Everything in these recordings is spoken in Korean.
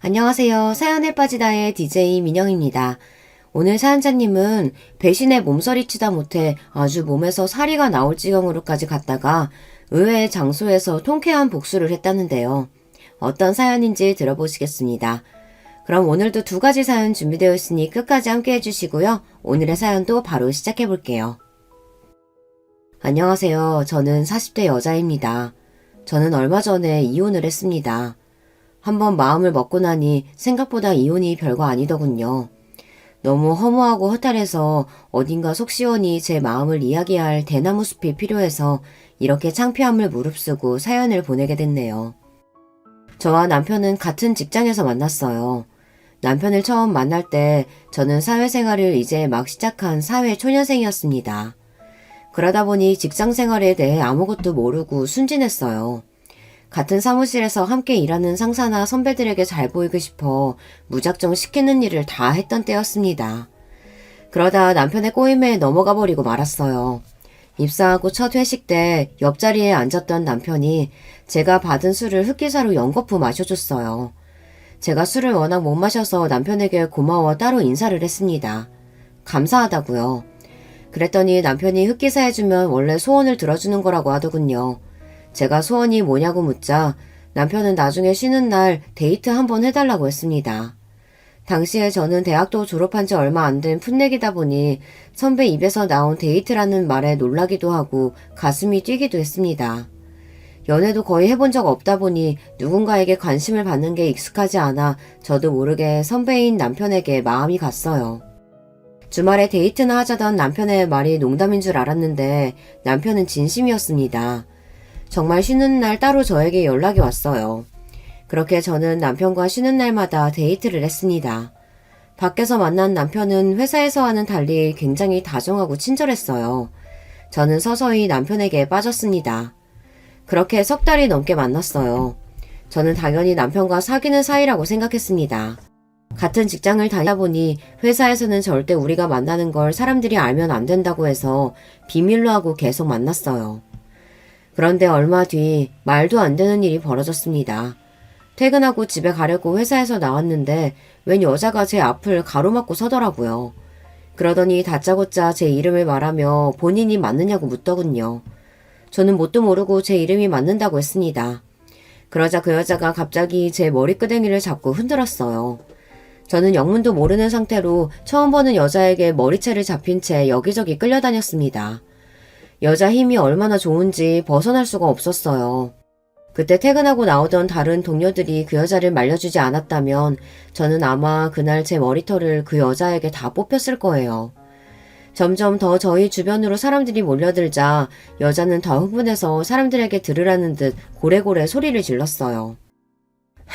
안녕하세요. 사연에 빠지다의 DJ 민영입니다. 오늘 사연자님은 배신에 몸서리치다 못해 아주 몸에서 사리가 나올 지경으로까지 갔다가 의외의 장소에서 통쾌한 복수를 했다는데요. 어떤 사연인지 들어보시겠습니다. 그럼 오늘도 두 가지 사연 준비되어 있으니 끝까지 함께 해주시고요. 오늘의 사연도 바로 시작해볼게요. 안녕하세요. 저는 40대 여자입니다. 저는 얼마 전에 이혼을 했습니다. 한번 마음을 먹고 나니 생각보다 이혼이 별거 아니더군요. 너무 허무하고 허탈해서 어딘가 속 시원히 제 마음을 이야기할 대나무 숲이 필요해서 이렇게 창피함을 무릅쓰고 사연을 보내게 됐네요. 저와 남편은 같은 직장에서 만났어요. 남편을 처음 만날 때 저는 사회생활을 이제 막 시작한 사회초년생이었습니다. 그러다 보니 직장 생활에 대해 아무것도 모르고 순진했어요. 같은 사무실에서 함께 일하는 상사나 선배들에게 잘 보이고 싶어 무작정 시키는 일을 다 했던 때였습니다. 그러다 남편의 꼬임에 넘어가 버리고 말았어요. 입사하고 첫 회식 때 옆자리에 앉았던 남편이 제가 받은 술을 흑기사로 연거푸 마셔줬어요. 제가 술을 워낙 못 마셔서 남편에게 고마워 따로 인사를 했습니다. 감사하다고요. 그랬더니 남편이 흑기사 해주면 원래 소원을 들어주는 거라고 하더군요. 제가 소원이 뭐냐고 묻자 남편은 나중에 쉬는 날 데이트 한번 해달라고 했습니다. 당시에 저는 대학도 졸업한 지 얼마 안 된 풋내기다 보니 선배 입에서 나온 데이트라는 말에 놀라기도 하고 가슴이 뛰기도 했습니다. 연애도 거의 해본 적 없다 보니 누군가에게 관심을 받는 게 익숙하지 않아 저도 모르게 선배인 남편에게 마음이 갔어요. 주말에 데이트나 하자던 남편의 말이 농담인 줄 알았는데 남편은 진심이었습니다. 정말 쉬는 날 따로 저에게 연락이 왔어요. 그렇게 저는 남편과 쉬는 날마다 데이트를 했습니다. 밖에서 만난 남편은 회사에서와는 달리 굉장히 다정하고 친절했어요. 저는 서서히 남편에게 빠졌습니다. 그렇게 석 달이 넘게 만났어요. 저는 당연히 남편과 사귀는 사이라고 생각했습니다. 같은 직장을 다니다 보니 회사에서는 절대 우리가 만나는 걸 사람들이 알면 안 된다고 해서 비밀로 하고 계속 만났어요. 그런데 얼마 뒤 말도 안 되는 일이 벌어졌습니다. 퇴근하고 집에 가려고 회사에서 나왔는데 웬 여자가 제 앞을 가로막고 서더라고요. 그러더니 다짜고짜 제 이름을 말하며 본인이 맞느냐고 묻더군요. 저는 뭣도 모르고 제 이름이 맞는다고 했습니다. 그러자 그 여자가 갑자기 제 머리끄댕이를 잡고 흔들었어요. 저는 영문도 모르는 상태로 처음 보는 여자에게 머리채를 잡힌 채 여기저기 끌려다녔습니다. 여자 힘이 얼마나 좋은지 벗어날 수가 없었어요. 그때 퇴근하고 나오던 다른 동료들이 그 여자를 말려주지 않았다면 저는 아마 그날 제 머리털을 그 여자에게 다 뽑혔을 거예요. 점점 더 저희 주변으로 사람들이 몰려들자 여자는 더 흥분해서 사람들에게 들으라는 듯 고래고래 소리를 질렀어요.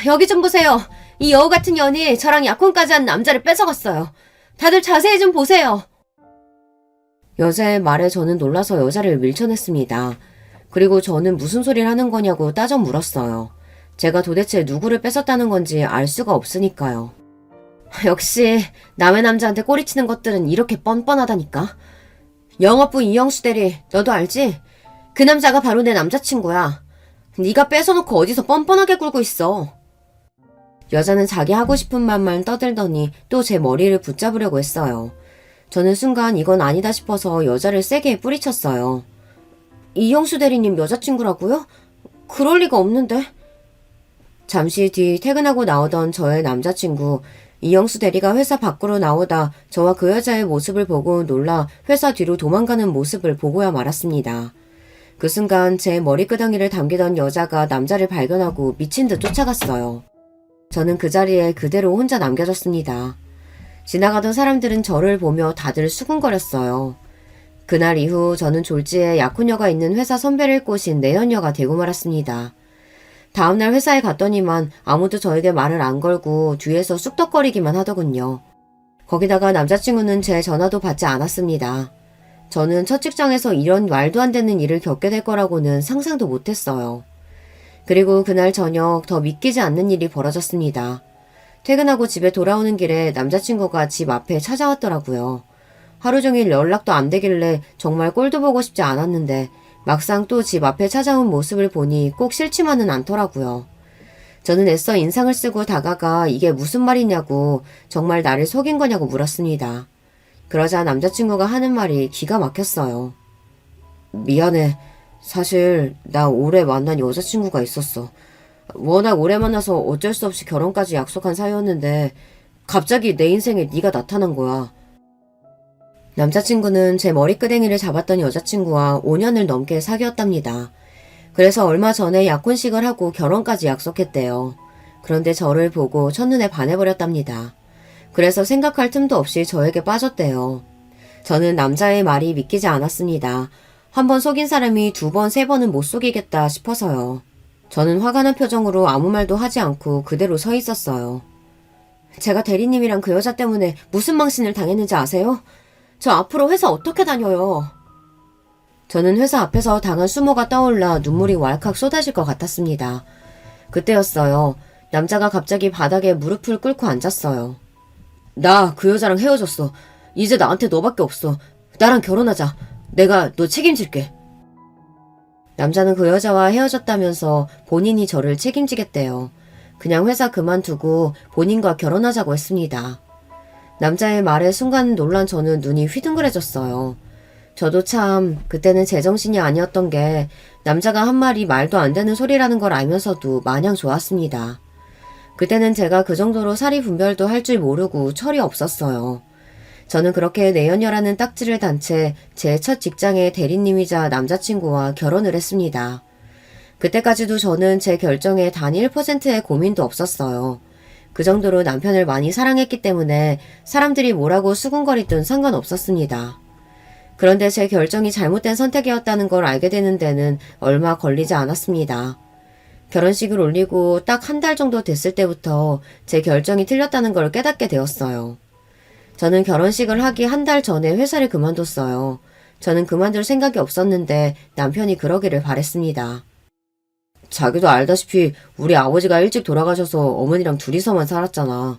여기 좀 보세요. 이 여우 같은 년이 저랑 약혼까지 한 남자를 뺏어갔어요. 다들 자세히 좀 보세요. 여자의 말에 저는 놀라서 여자를 밀쳐냈습니다. 그리고 저는 무슨 소리를 하는 거냐고 따져 물었어요. 제가 도대체 누구를 뺏었다는 건지 알 수가 없으니까요. 역시 남의 남자한테 꼬리치는 것들은 이렇게 뻔뻔하다니까. 영업부 이영수 대리, 너도 알지? 그 남자가 바로 내 남자친구야. 네가 뺏어놓고 어디서 뻔뻔하게 굴고 있어. 여자는 자기 하고 싶은 말만 떠들더니 또 제 머리를 붙잡으려고 했어요. 저는 순간 이건 아니다 싶어서 여자를 세게 뿌리쳤어요. 이영수 대리님 여자친구라고요? 그럴 리가 없는데. 잠시 뒤 퇴근하고 나오던 저의 남자친구 이영수 대리가 회사 밖으로 나오다 저와 그 여자의 모습을 보고 놀라 회사 뒤로 도망가는 모습을 보고야 말았습니다. 그 순간 제 머리끄덩이를 당기던 여자가 남자를 발견하고 미친 듯 쫓아갔어요. 저는 그 자리에 그대로 혼자 남겨졌습니다. 지나가던 사람들은 저를 보며 다들 수군거렸어요. 그날 이후 저는 졸지에 약혼녀가 있는 회사 선배를 꼬신 내연녀가 되고 말았습니다. 다음날 회사에 갔더니만 아무도 저에게 말을 안 걸고 뒤에서 쑥덕거리기만 하더군요. 거기다가 남자친구는 제 전화도 받지 않았습니다. 저는 첫 직장에서 이런 말도 안 되는 일을 겪게 될 거라고는 상상도 못했어요. 그리고 그날 저녁 더 믿기지 않는 일이 벌어졌습니다. 퇴근하고 집에 돌아오는 길에 남자친구가 집 앞에 찾아왔더라고요. 하루 종일 연락도 안 되길래 정말 꼴도 보고 싶지 않았는데 막상 또 집 앞에 찾아온 모습을 보니 꼭 싫지만은 않더라고요. 저는 애써 인상을 쓰고 다가가 이게 무슨 말이냐고 정말 나를 속인 거냐고 물었습니다. 그러자 남자친구가 하는 말이 기가 막혔어요. 미안해. 사실 나 올해 만난 여자친구가 있었어. 워낙 오래 만나서 어쩔 수 없이 결혼까지 약속한 사이였는데 갑자기 내 인생에 네가 나타난 거야. 남자친구는 제 머리끄댕이를 잡았던 여자친구와 5년을 넘게 사귀었답니다. 그래서 얼마 전에 약혼식을 하고 결혼까지 약속했대요. 그런데 저를 보고 첫눈에 반해버렸답니다. 그래서 생각할 틈도 없이 저에게 빠졌대요. 저는 남자의 말이 믿기지 않았습니다. 한 번 속인 사람이 2번, 3번은 못 속이겠다 싶어서요. 저는 화가 난 표정으로 아무 말도 하지 않고 그대로 서 있었어요. 제가 대리님이랑 그 여자 때문에 무슨 망신을 당했는지 아세요? 저 앞으로 회사 어떻게 다녀요? 저는 회사 앞에서 당한 수모가 떠올라 눈물이 왈칵 쏟아질 것 같았습니다. 그때였어요. 남자가 갑자기 바닥에 무릎을 꿇고 앉았어요. 나 그 여자랑 헤어졌어. 이제 나한테 너밖에 없어. 나랑 결혼하자. 내가 너 책임질게. 남자는 그 여자와 헤어졌다면서 본인이 저를 책임지겠대요. 그냥 회사 그만두고 본인과 결혼하자고 했습니다. 남자의 말에 순간 놀란 저는 눈이 휘둥그레졌어요. 저도 참 그때는 제정신이 아니었던 게 남자가 한 말이 말도 안 되는 소리라는 걸 알면서도 마냥 좋았습니다. 그때는 제가 그 정도로 사리 분별도 할 줄 모르고 철이 없었어요. 저는 그렇게 내연녀라는 딱지를 단 채 제 첫 직장의 대리님이자 남자친구와 결혼을 했습니다. 그때까지도 저는 제 결정에 단 1%의 고민도 없었어요. 그 정도로 남편을 많이 사랑했기 때문에 사람들이 뭐라고 수군거리든 상관없었습니다. 그런데 제 결정이 잘못된 선택이었다는 걸 알게 되는 데는 얼마 걸리지 않았습니다. 결혼식을 올리고 딱 1달 정도 됐을 때부터 제 결정이 틀렸다는 걸 깨닫게 되었어요. 저는 결혼식을 하기 1달 전에 회사를 그만뒀어요. 저는 그만둘 생각이 없었는데 남편이 그러기를 바랬습니다. 자기도 알다시피 우리 아버지가 일찍 돌아가셔서 어머니랑 둘이서만 살았잖아.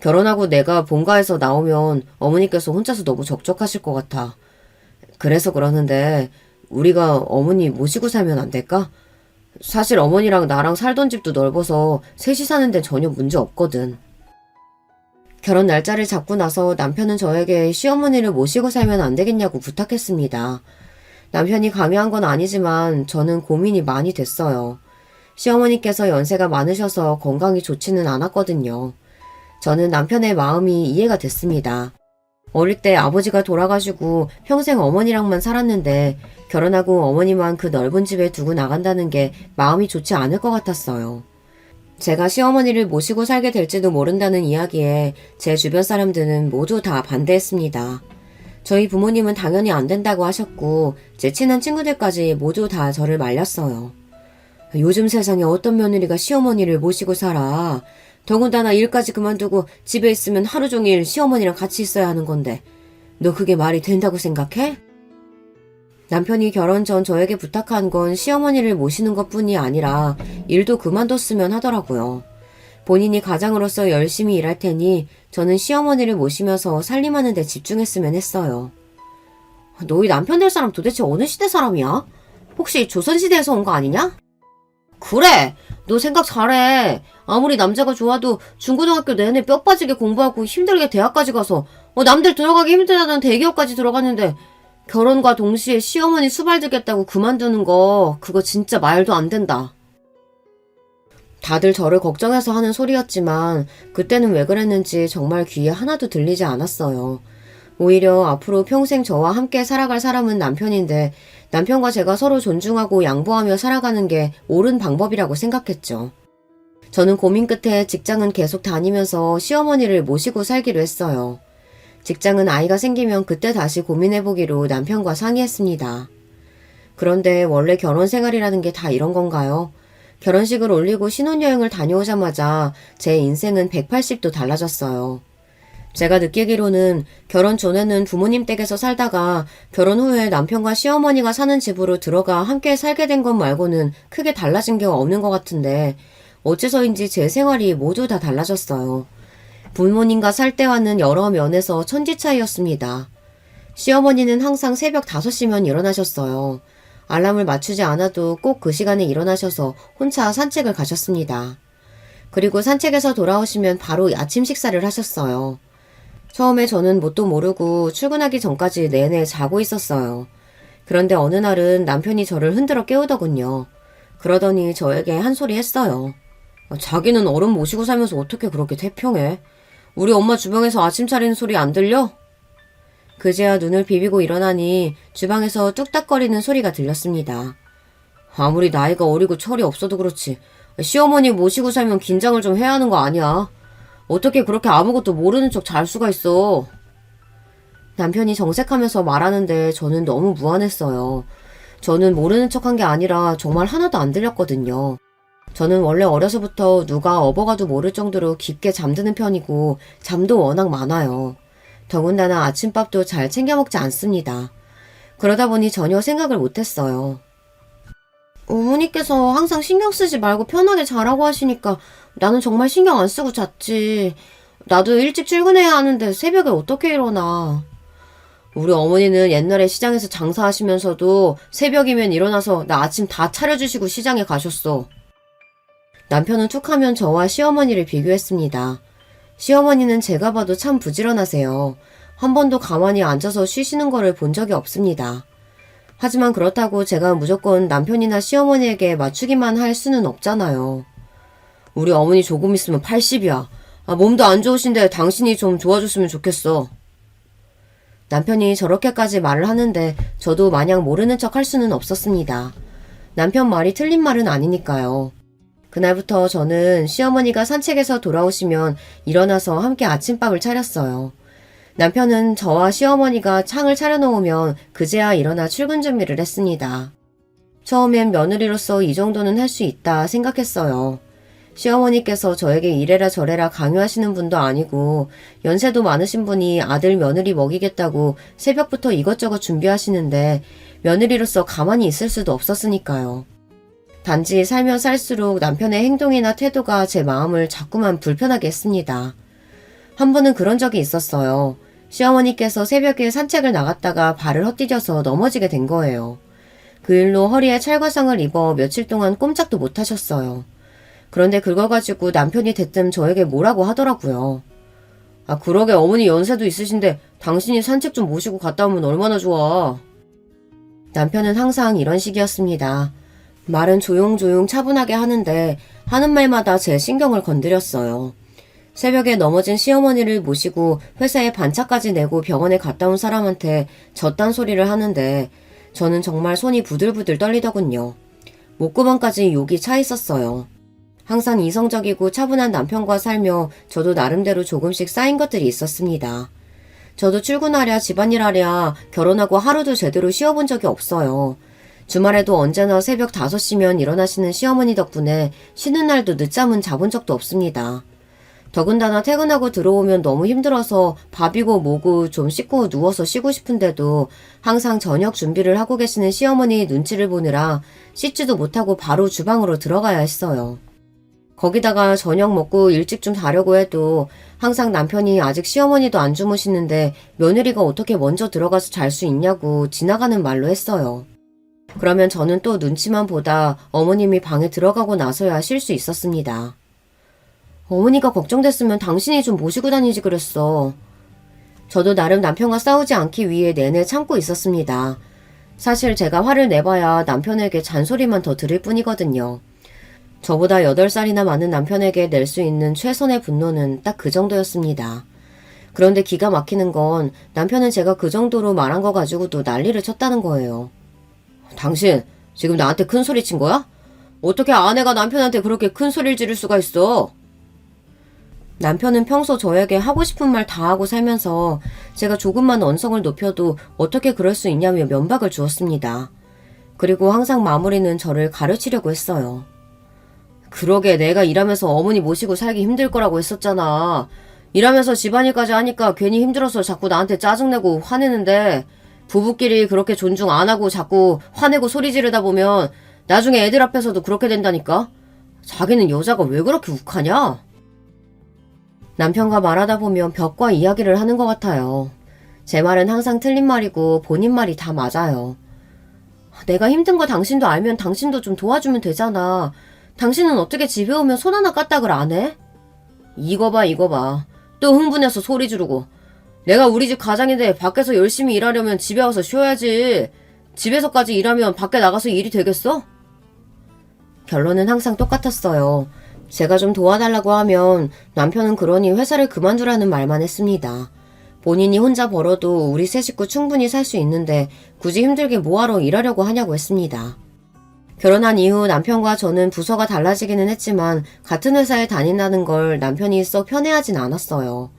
결혼하고 내가 본가에서 나오면 어머니께서 혼자서 너무 적적하실 것 같아. 그래서 그러는데 우리가 어머니 모시고 살면 안 될까? 사실 어머니랑 나랑 살던 집도 넓어서 셋이 사는 데 전혀 문제 없거든. 결혼 날짜를 잡고 나서 남편은 저에게 시어머니를 모시고 살면 안 되겠냐고 부탁했습니다. 남편이 강요한 건 아니지만 저는 고민이 많이 됐어요. 시어머니께서 연세가 많으셔서 건강이 좋지는 않았거든요. 저는 남편의 마음이 이해가 됐습니다. 어릴 때 아버지가 돌아가시고 평생 어머니랑만 살았는데 결혼하고 어머니만 그 넓은 집에 두고 나간다는 게 마음이 좋지 않을 것 같았어요. 제가 시어머니를 모시고 살게 될지도 모른다는 이야기에 제 주변 사람들은 모두 다 반대했습니다. 저희 부모님은 당연히 안 된다고 하셨고 제 친한 친구들까지 모두 다 저를 말렸어요. 요즘 세상에 어떤 며느리가 시어머니를 모시고 살아. 더군다나 일까지 그만두고 집에 있으면 하루 종일 시어머니랑 같이 있어야 하는 건데 너 그게 말이 된다고 생각해? 남편이 결혼 전 저에게 부탁한 건 시어머니를 모시는 것뿐이 아니라 일도 그만뒀으면 하더라고요. 본인이 가장으로서 열심히 일할 테니 저는 시어머니를 모시면서 살림하는 데 집중했으면 했어요. 너희 남편 될 사람 도대체 어느 시대 사람이야? 혹시 조선시대에서 온 거 아니냐? 그래! 너 생각 잘해. 아무리 남자가 좋아도 중고등학교 내내 뼈 빠지게 공부하고 힘들게 대학까지 가서 남들 들어가기 힘들다는 대기업까지 들어갔는데 결혼과 동시에 시어머니 수발 들겠다고 그만두는 거 그거 진짜 말도 안 된다. 다들 저를 걱정해서 하는 소리였지만 그때는 왜 그랬는지 정말 귀에 하나도 들리지 않았어요. 오히려 앞으로 평생 저와 함께 살아갈 사람은 남편인데 남편과 제가 서로 존중하고 양보하며 살아가는 게 옳은 방법이라고 생각했죠. 저는 고민 끝에 직장은 계속 다니면서 시어머니를 모시고 살기로 했어요. 직장은 아이가 생기면 그때 다시 고민해보기로 남편과 상의했습니다. 그런데 원래 결혼 생활이라는 게 다 이런 건가요? 결혼식을 올리고 신혼여행을 다녀오자마자 제 인생은 180도 달라졌어요. 제가 느끼기로는 결혼 전에는 부모님 댁에서 살다가 결혼 후에 남편과 시어머니가 사는 집으로 들어가 함께 살게 된 것 말고는 크게 달라진 게 없는 것 같은데 어째서인지 제 생활이 모두 다 달라졌어요. 부모님과 살 때와는 여러 면에서 천지 차이였습니다. 시어머니는 항상 새벽 5시면 일어나셨어요. 알람을 맞추지 않아도 꼭 그 시간에 일어나셔서 혼자 산책을 가셨습니다. 그리고 산책에서 돌아오시면 바로 아침 식사를 하셨어요. 처음에 저는 뭣도 모르고 출근하기 전까지 내내 자고 있었어요. 그런데 어느 날은 남편이 저를 흔들어 깨우더군요. 그러더니 저에게 한 소리 했어요. 자기는 어른 모시고 살면서 어떻게 그렇게 태평해? 우리 엄마 주방에서 아침 차리는 소리 안 들려? 그제야 눈을 비비고 일어나니 주방에서 뚝딱거리는 소리가 들렸습니다. 아무리 나이가 어리고 철이 없어도 그렇지 시어머니 모시고 살면 긴장을 좀 해야 하는 거 아니야? 어떻게 그렇게 아무것도 모르는 척 잘 수가 있어? 남편이 정색하면서 말하는데 저는 너무 무안했어요. 저는 모르는 척한 게 아니라 정말 하나도 안 들렸거든요. 저는 원래 어려서부터 누가 업어가도 모를 정도로 깊게 잠드는 편이고 잠도 워낙 많아요. 더군다나 아침밥도 잘 챙겨 먹지 않습니다. 그러다 보니 전혀 생각을 못했어요. 어머니께서 항상 신경 쓰지 말고 편하게 자라고 하시니까 나는 정말 신경 안 쓰고 잤지. 나도 일찍 출근해야 하는데 새벽에 어떻게 일어나. 우리 어머니는 옛날에 시장에서 장사하시면서도 새벽이면 일어나서 나 아침 다 차려주시고 시장에 가셨어. 남편은 툭하면 저와 시어머니를 비교했습니다. 시어머니는 제가 봐도 참 부지런하세요. 한 번도 가만히 앉아서 쉬시는 거를 본 적이 없습니다. 하지만 그렇다고 제가 무조건 남편이나 시어머니에게 맞추기만 할 수는 없잖아요. 우리 어머니 조금 있으면 80이야. 몸도 안 좋으신데 당신이 좀 도와줬으면 좋겠어. 남편이 저렇게까지 말을 하는데 저도 마냥 모르는 척 할 수는 없었습니다. 남편 말이 틀린 말은 아니니까요. 그날부터 저는 시어머니가 산책에서 돌아오시면 일어나서 함께 아침밥을 차렸어요. 남편은 저와 시어머니가 창을 차려놓으면 그제야 일어나 출근 준비를 했습니다. 처음엔 며느리로서 이 정도는 할 수 있다 생각했어요. 시어머니께서 저에게 이래라 저래라 강요하시는 분도 아니고 연세도 많으신 분이 아들 며느리 먹이겠다고 새벽부터 이것저것 준비하시는데 며느리로서 가만히 있을 수도 없었으니까요. 단지 살면 살수록 남편의 행동이나 태도가 제 마음을 자꾸만 불편하게 했습니다. 한 번은 그런 적이 있었어요. 시어머니께서 새벽에 산책을 나갔다가 발을 헛디뎌서 넘어지게 된 거예요. 그 일로 허리에 찰과상을 입어 며칠 동안 꼼짝도 못 하셨어요. 그런데 그거 가지고 남편이 대뜸 저에게 뭐라고 하더라고요. 그러게 어머니 연세도 있으신데 당신이 산책 좀 모시고 갔다 오면 얼마나 좋아. 남편은 항상 이런 식이었습니다. 말은 조용조용 차분하게 하는데 하는 말마다 제 신경을 건드렸어요. 새벽에 넘어진 시어머니를 모시고 회사에 반차까지 내고 병원에 갔다 온 사람한테 저딴 소리를 하는데 저는 정말 손이 부들부들 떨리더군요. 목구멍까지 욕이 차 있었어요. 항상 이성적이고 차분한 남편과 살며 저도 나름대로 조금씩 쌓인 것들이 있었습니다. 저도 출근하랴 집안일하랴 결혼하고 하루도 제대로 쉬어본 적이 없어요. 주말에도 언제나 새벽 5시면 일어나시는 시어머니 덕분에 쉬는 날도 늦잠은 자본 적도 없습니다. 더군다나 퇴근하고 들어오면 너무 힘들어서 밥이고 뭐고 좀 씻고 누워서 쉬고 싶은데도 항상 저녁 준비를 하고 계시는 시어머니 눈치를 보느라 씻지도 못하고 바로 주방으로 들어가야 했어요. 거기다가 저녁 먹고 일찍 좀 자려고 해도 항상 남편이 아직 시어머니도 안 주무시는데 며느리가 어떻게 먼저 들어가서 잘 수 있냐고 지나가는 말로 했어요. 그러면 저는 또 눈치만 보다 어머님이 방에 들어가고 나서야 쉴 수 있었습니다. 어머니가 걱정됐으면 당신이 좀 모시고 다니지 그랬어. 저도 나름 남편과 싸우지 않기 위해 내내 참고 있었습니다. 사실 제가 화를 내봐야 남편에게 잔소리만 더 들을 뿐이거든요. 저보다 8살이나 많은 남편에게 낼 수 있는 최선의 분노는 딱 그 정도였습니다. 그런데 기가 막히는 건 남편은 제가 그 정도로 말한 거 가지고도 난리를 쳤다는 거예요. 당신 지금 나한테 큰 소리 친 거야? 어떻게 아내가 남편한테 그렇게 큰 소리를 지를 수가 있어? 남편은 평소 저에게 하고 싶은 말 다 하고 살면서 제가 조금만 언성을 높여도 어떻게 그럴 수 있냐며 면박을 주었습니다. 그리고 항상 마무리는 저를 가르치려고 했어요. 그러게 내가 일하면서 어머니 모시고 살기 힘들 거라고 했었잖아. 일하면서 집안일까지 하니까 괜히 힘들어서 자꾸 나한테 짜증내고 화내는데 부부끼리 그렇게 존중 안 하고 자꾸 화내고 소리 지르다 보면 나중에 애들 앞에서도 그렇게 된다니까? 자기는 여자가 왜 그렇게 욱하냐? 남편과 말하다 보면 벽과 이야기를 하는 것 같아요. 제 말은 항상 틀린 말이고 본인 말이 다 맞아요. 내가 힘든 거 당신도 알면 당신도 좀 도와주면 되잖아. 당신은 어떻게 집에 오면 손 하나 까딱을 안 해? 이거 봐, 이거 봐. 또 흥분해서 소리 지르고. 내가 우리 집 가장인데 밖에서 열심히 일하려면 집에 와서 쉬어야지. 집에서까지 일하면 밖에 나가서 일이 되겠어? 결론은 항상 똑같았어요. 제가 좀 도와달라고 하면 남편은 그러니 회사를 그만두라는 말만 했습니다. 본인이 혼자 벌어도 우리 세 식구 충분히 살 수 있는데 굳이 힘들게 뭐하러 일하려고 하냐고 했습니다. 결혼한 이후 남편과 저는 부서가 달라지기는 했지만 같은 회사에 다닌다는 걸 남편이 썩 편해하진 않았어요.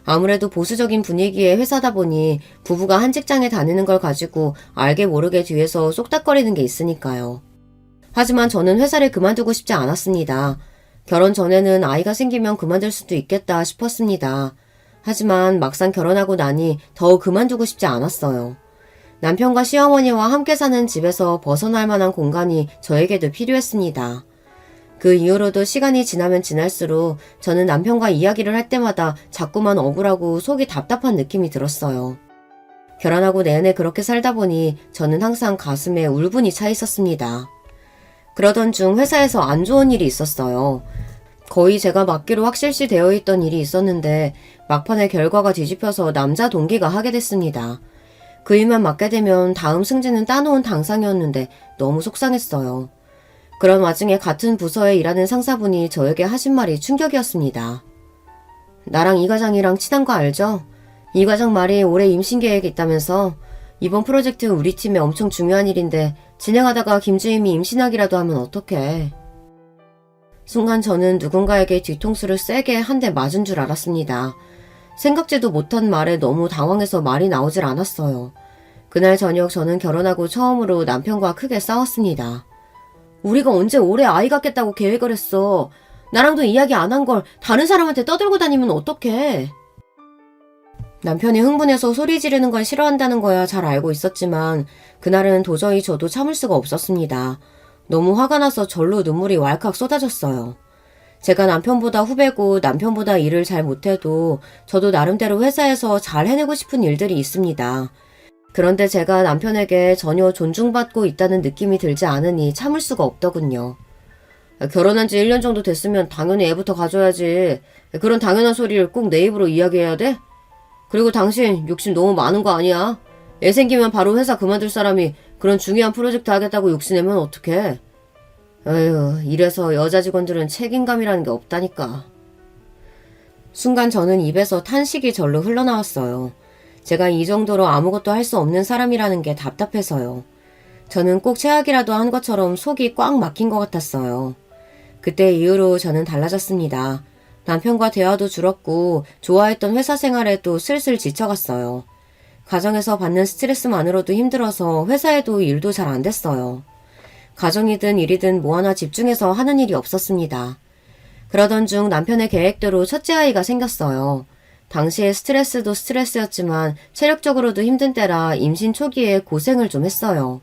아무래도 보수적인 분위기의 회사다 보니 부부가 한 직장에 다니는 걸 가지고 알게 모르게 뒤에서 쏙닥거리는 게 있으니까요. 하지만 저는 회사를 그만두고 싶지 않았습니다. 결혼 전에는 아이가 생기면 그만둘 수도 있겠다 싶었습니다. 하지만 막상 결혼하고 나니 더 그만두고 싶지 않았어요. 남편과 시어머니와 함께 사는 집에서 벗어날 만한 공간이 저에게도 필요했습니다. 그 이후로도 시간이 지나면 지날수록 저는 남편과 이야기를 할 때마다 자꾸만 억울하고 속이 답답한 느낌이 들었어요. 결혼하고 내내 그렇게 살다 보니 저는 항상 가슴에 울분이 차 있었습니다. 그러던 중 회사에서 안 좋은 일이 있었어요. 거의 제가 맡기로 확실시 되어 있던 일이 있었는데 막판에 결과가 뒤집혀서 남자 동기가 하게 됐습니다. 그 일만 맡게 되면 다음 승진은 따놓은 당상이었는데 너무 속상했어요. 그런 와중에 같은 부서에 일하는 상사분이 저에게 하신 말이 충격이었습니다. 나랑 이 과장이랑 친한 거 알죠? 이 과장 말이 올해 임신 계획이 있다면서 이번 프로젝트 우리 팀에 엄청 중요한 일인데 진행하다가 김주임이 임신하기라도 하면 어떡해. 순간 저는 누군가에게 뒤통수를 세게 한 대 맞은 줄 알았습니다. 생각지도 못한 말에 너무 당황해서 말이 나오질 않았어요. 그날 저녁 저는 결혼하고 처음으로 남편과 크게 싸웠습니다. 우리가 언제 올해 아이 갖겠다고 계획을 했어. 나랑도 이야기 안 한 걸 다른 사람한테 떠들고 다니면 어떡해. 남편이 흥분해서 소리 지르는 걸 싫어한다는 거야 잘 알고 있었지만 그날은 도저히 저도 참을 수가 없었습니다. 너무 화가 나서 절로 눈물이 왈칵 쏟아졌어요. 제가 남편보다 후배고 남편보다 일을 잘 못해도 저도 나름대로 회사에서 잘 해내고 싶은 일들이 있습니다. 그런데 제가 남편에게 전혀 존중받고 있다는 느낌이 들지 않으니 참을 수가 없더군요. 결혼한 지 1년 정도 됐으면 당연히 애부터 가져야지. 그런 당연한 소리를 꼭 내 입으로 이야기해야 돼? 그리고 당신 욕심 너무 많은 거 아니야? 애 생기면 바로 회사 그만둘 사람이 그런 중요한 프로젝트 하겠다고 욕심내면 어떡해? 에휴, 이래서 여자 직원들은 책임감이라는 게 없다니까. 순간 저는 입에서 탄식이 절로 흘러나왔어요. 제가 이 정도로 아무것도 할 수 없는 사람이라는 게 답답해서요. 저는 꼭 최악이라도 한 것처럼 속이 꽉 막힌 것 같았어요. 그때 이후로 저는 달라졌습니다. 남편과 대화도 줄었고 좋아했던 회사 생활에도 슬슬 지쳐갔어요. 가정에서 받는 스트레스만으로도 힘들어서 회사에도 일도 잘 안 됐어요. 가정이든 일이든 뭐 하나 집중해서 하는 일이 없었습니다. 그러던 중 남편의 계획대로 첫째 아이가 생겼어요. 당시에 스트레스도 스트레스였지만 체력적으로도 힘든 때라 임신 초기에 고생을 좀 했어요.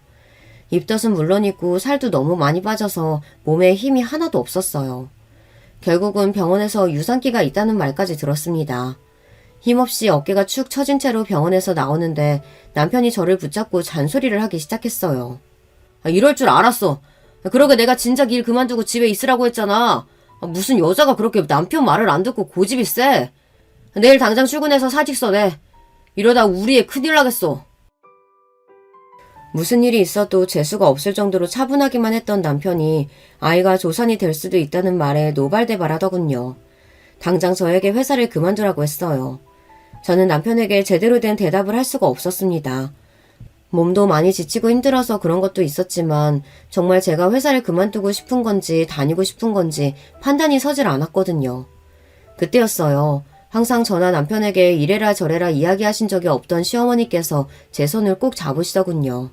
입덧은 물론이고 살도 너무 많이 빠져서 몸에 힘이 하나도 없었어요. 결국은 병원에서 유산기가 있다는 말까지 들었습니다. 힘없이 어깨가 축 처진 채로 병원에서 나오는데 남편이 저를 붙잡고 잔소리를 하기 시작했어요. 이럴 줄 알았어. 그러게 내가 진작 일 그만두고 집에 있으라고 했잖아. 무슨 여자가 그렇게 남편 말을 안 듣고 고집이 세. 내일 당장 출근해서 사직서 내. 이러다 우리 애 큰일 나겠어. 무슨 일이 있어도 재수가 없을 정도로 차분하기만 했던 남편이 아이가 조산이 될 수도 있다는 말에 노발대발하더군요. 당장 저에게 회사를 그만두라고 했어요. 저는 남편에게 제대로 된 대답을 할 수가 없었습니다. 몸도 많이 지치고 힘들어서 그런 것도 있었지만 정말 제가 회사를 그만두고 싶은 건지 다니고 싶은 건지 판단이 서질 않았거든요. 그때였어요. 항상 저나 남편에게 이래라 저래라 이야기하신 적이 없던 시어머니께서 제 손을 꼭 잡으시더군요.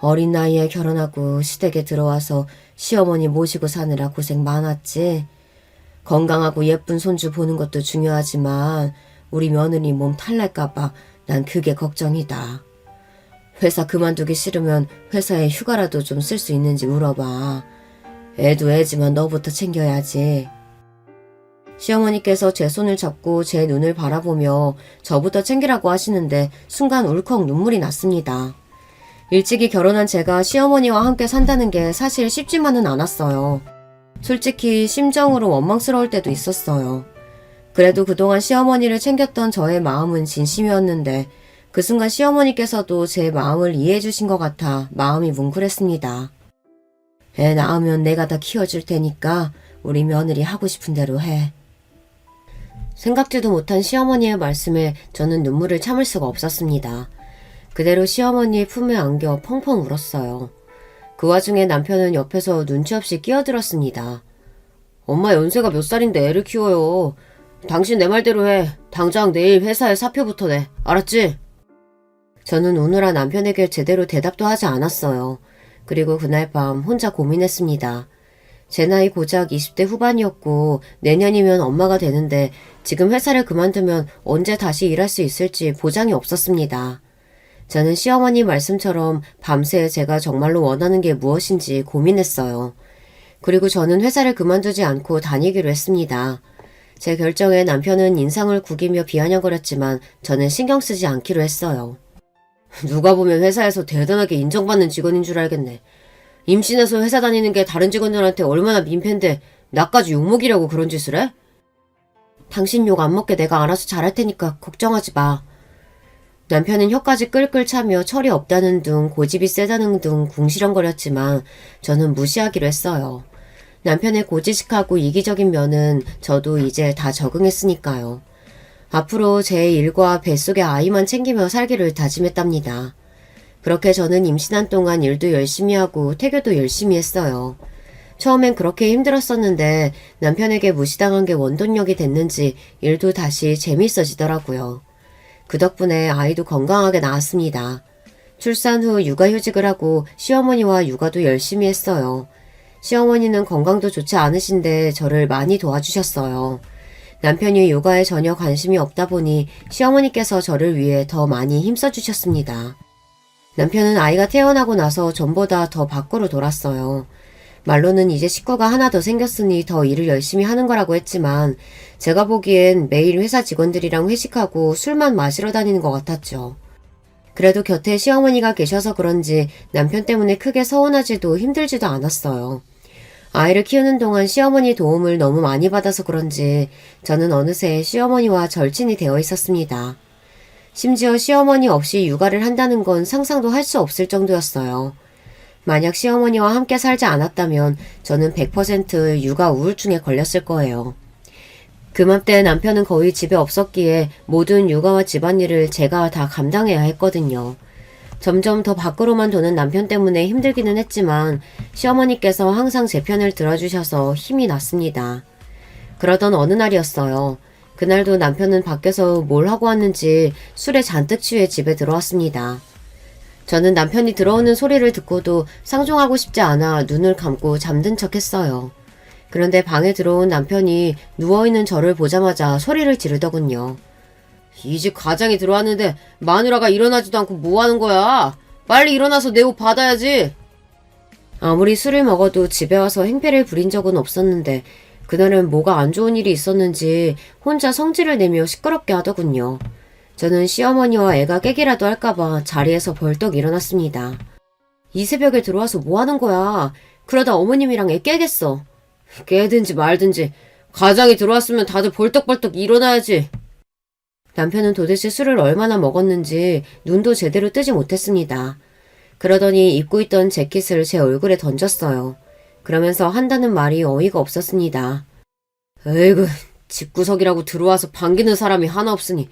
어린 나이에 결혼하고 시댁에 들어와서 시어머니 모시고 사느라 고생 많았지. 건강하고 예쁜 손주 보는 것도 중요하지만 우리 며느리 몸 탈날까봐 난 그게 걱정이다. 회사 그만두기 싫으면 회사에 휴가라도 좀 쓸 수 있는지 물어봐. 애도 애지만 너부터 챙겨야지. 시어머니께서 제 손을 잡고 제 눈을 바라보며 저부터 챙기라고 하시는데 순간 울컥 눈물이 났습니다. 일찍이 결혼한 제가 시어머니와 함께 산다는 게 사실 쉽지만은 않았어요. 솔직히 심정으로 원망스러울 때도 있었어요. 그래도 그동안 시어머니를 챙겼던 저의 마음은 진심이었는데 그 순간 시어머니께서도 제 마음을 이해해 주신 것 같아 마음이 뭉클했습니다. 애 낳으면 내가 다 키워줄 테니까 우리 며느리 하고 싶은 대로 해. 생각지도 못한 시어머니의 말씀에 저는 눈물을 참을 수가 없었습니다. 그대로 시어머니의 품에 안겨 펑펑 울었어요. 그 와중에 남편은 옆에서 눈치 없이 끼어들었습니다. 엄마 연세가 몇 살인데 애를 키워요. 당신 내 말대로 해. 당장 내일 회사에 사표부터 내. 알았지? 저는 우느라 남편에게 제대로 대답도 하지 않았어요. 그리고 그날 밤 혼자 고민했습니다. 제 나이 고작 20대 후반이었고 내년이면 엄마가 되는데 지금 회사를 그만두면 언제 다시 일할 수 있을지 보장이 없었습니다. 저는 시어머니 말씀처럼 밤새 제가 정말로 원하는 게 무엇인지 고민했어요. 그리고 저는 회사를 그만두지 않고 다니기로 했습니다. 제 결정에 남편은 인상을 구기며 비아냥거렸지만 저는 신경 쓰지 않기로 했어요. 누가 보면 회사에서 대단하게 인정받는 직원인 줄 알겠네. 임신해서 회사 다니는 게 다른 직원들한테 얼마나 민폐인데 나까지 욕먹이려고 그런 짓을 해? 당신 욕 안 먹게 내가 알아서 잘할 테니까 걱정하지 마. 남편은 혀까지 끌끌 차며 철이 없다는 둥 고집이 세다는 둥 궁시렁거렸지만 저는 무시하기로 했어요. 남편의 고지식하고 이기적인 면은 저도 이제 다 적응했으니까요. 앞으로 제 일과 뱃속의 아이만 챙기며 살기를 다짐했답니다. 그렇게 저는 임신한 동안 일도 열심히 하고 태교도 열심히 했어요. 처음엔 그렇게 힘들었었는데 남편에게 무시당한 게 원동력이 됐는지 일도 다시 재미있어지더라고요. 그 덕분에 아이도 건강하게 나왔습니다. 출산 후 육아휴직을 하고 시어머니와 육아도 열심히 했어요. 시어머니는 건강도 좋지 않으신데 저를 많이 도와주셨어요. 남편이 육아에 전혀 관심이 없다 보니 시어머니께서 저를 위해 더 많이 힘써주셨습니다. 남편은 아이가 태어나고 나서 전보다 더 밖으로 돌았어요. 말로는 이제 식구가 하나 더 생겼으니 더 일을 열심히 하는 거라고 했지만 제가 보기엔 매일 회사 직원들이랑 회식하고 술만 마시러 다니는 것 같았죠. 그래도 곁에 시어머니가 계셔서 그런지 남편 때문에 크게 서운하지도 힘들지도 않았어요. 아이를 키우는 동안 시어머니 도움을 너무 많이 받아서 그런지 저는 어느새 시어머니와 절친이 되어 있었습니다. 심지어 시어머니 없이 육아를 한다는 건 상상도 할 수 없을 정도였어요. 만약 시어머니와 함께 살지 않았다면 저는 100% 육아 우울증에 걸렸을 거예요. 그맘때 남편은 거의 집에 없었기에 모든 육아와 집안일을 제가 다 감당해야 했거든요. 점점 더 밖으로만 도는 남편 때문에 힘들기는 했지만 시어머니께서 항상 제 편을 들어주셔서 힘이 났습니다. 그러던 어느 날이었어요. 그날도 남편은 밖에서 뭘 하고 왔는지 술에 잔뜩 취해 집에 들어왔습니다. 저는 남편이 들어오는 소리를 듣고도 상종하고 싶지 않아 눈을 감고 잠든 척 했어요. 그런데 방에 들어온 남편이 누워있는 저를 보자마자 소리를 지르더군요. 이 집 가장이 들어왔는데 마누라가 일어나지도 않고 뭐하는 거야? 빨리 일어나서 내 옷 받아야지. 아무리 술을 먹어도 집에 와서 행패를 부린 적은 없었는데 그날은 뭐가 안 좋은 일이 있었는지 혼자 성질을 내며 시끄럽게 하더군요. 저는 시어머니와 애가 깨기라도 할까봐 자리에서 벌떡 일어났습니다. 이 새벽에 들어와서 뭐하는 거야? 그러다 어머님이랑 애 깨겠어. 깨든지 말든지 가장이 들어왔으면 다들 벌떡벌떡 일어나야지. 남편은 도대체 술을 얼마나 먹었는지 눈도 제대로 뜨지 못했습니다. 그러더니 입고 있던 재킷을 제 얼굴에 던졌어요. 그러면서 한다는 말이 어이가 없었습니다. 에이구, 집구석이라고 들어와서 반기는 사람이 하나 없으니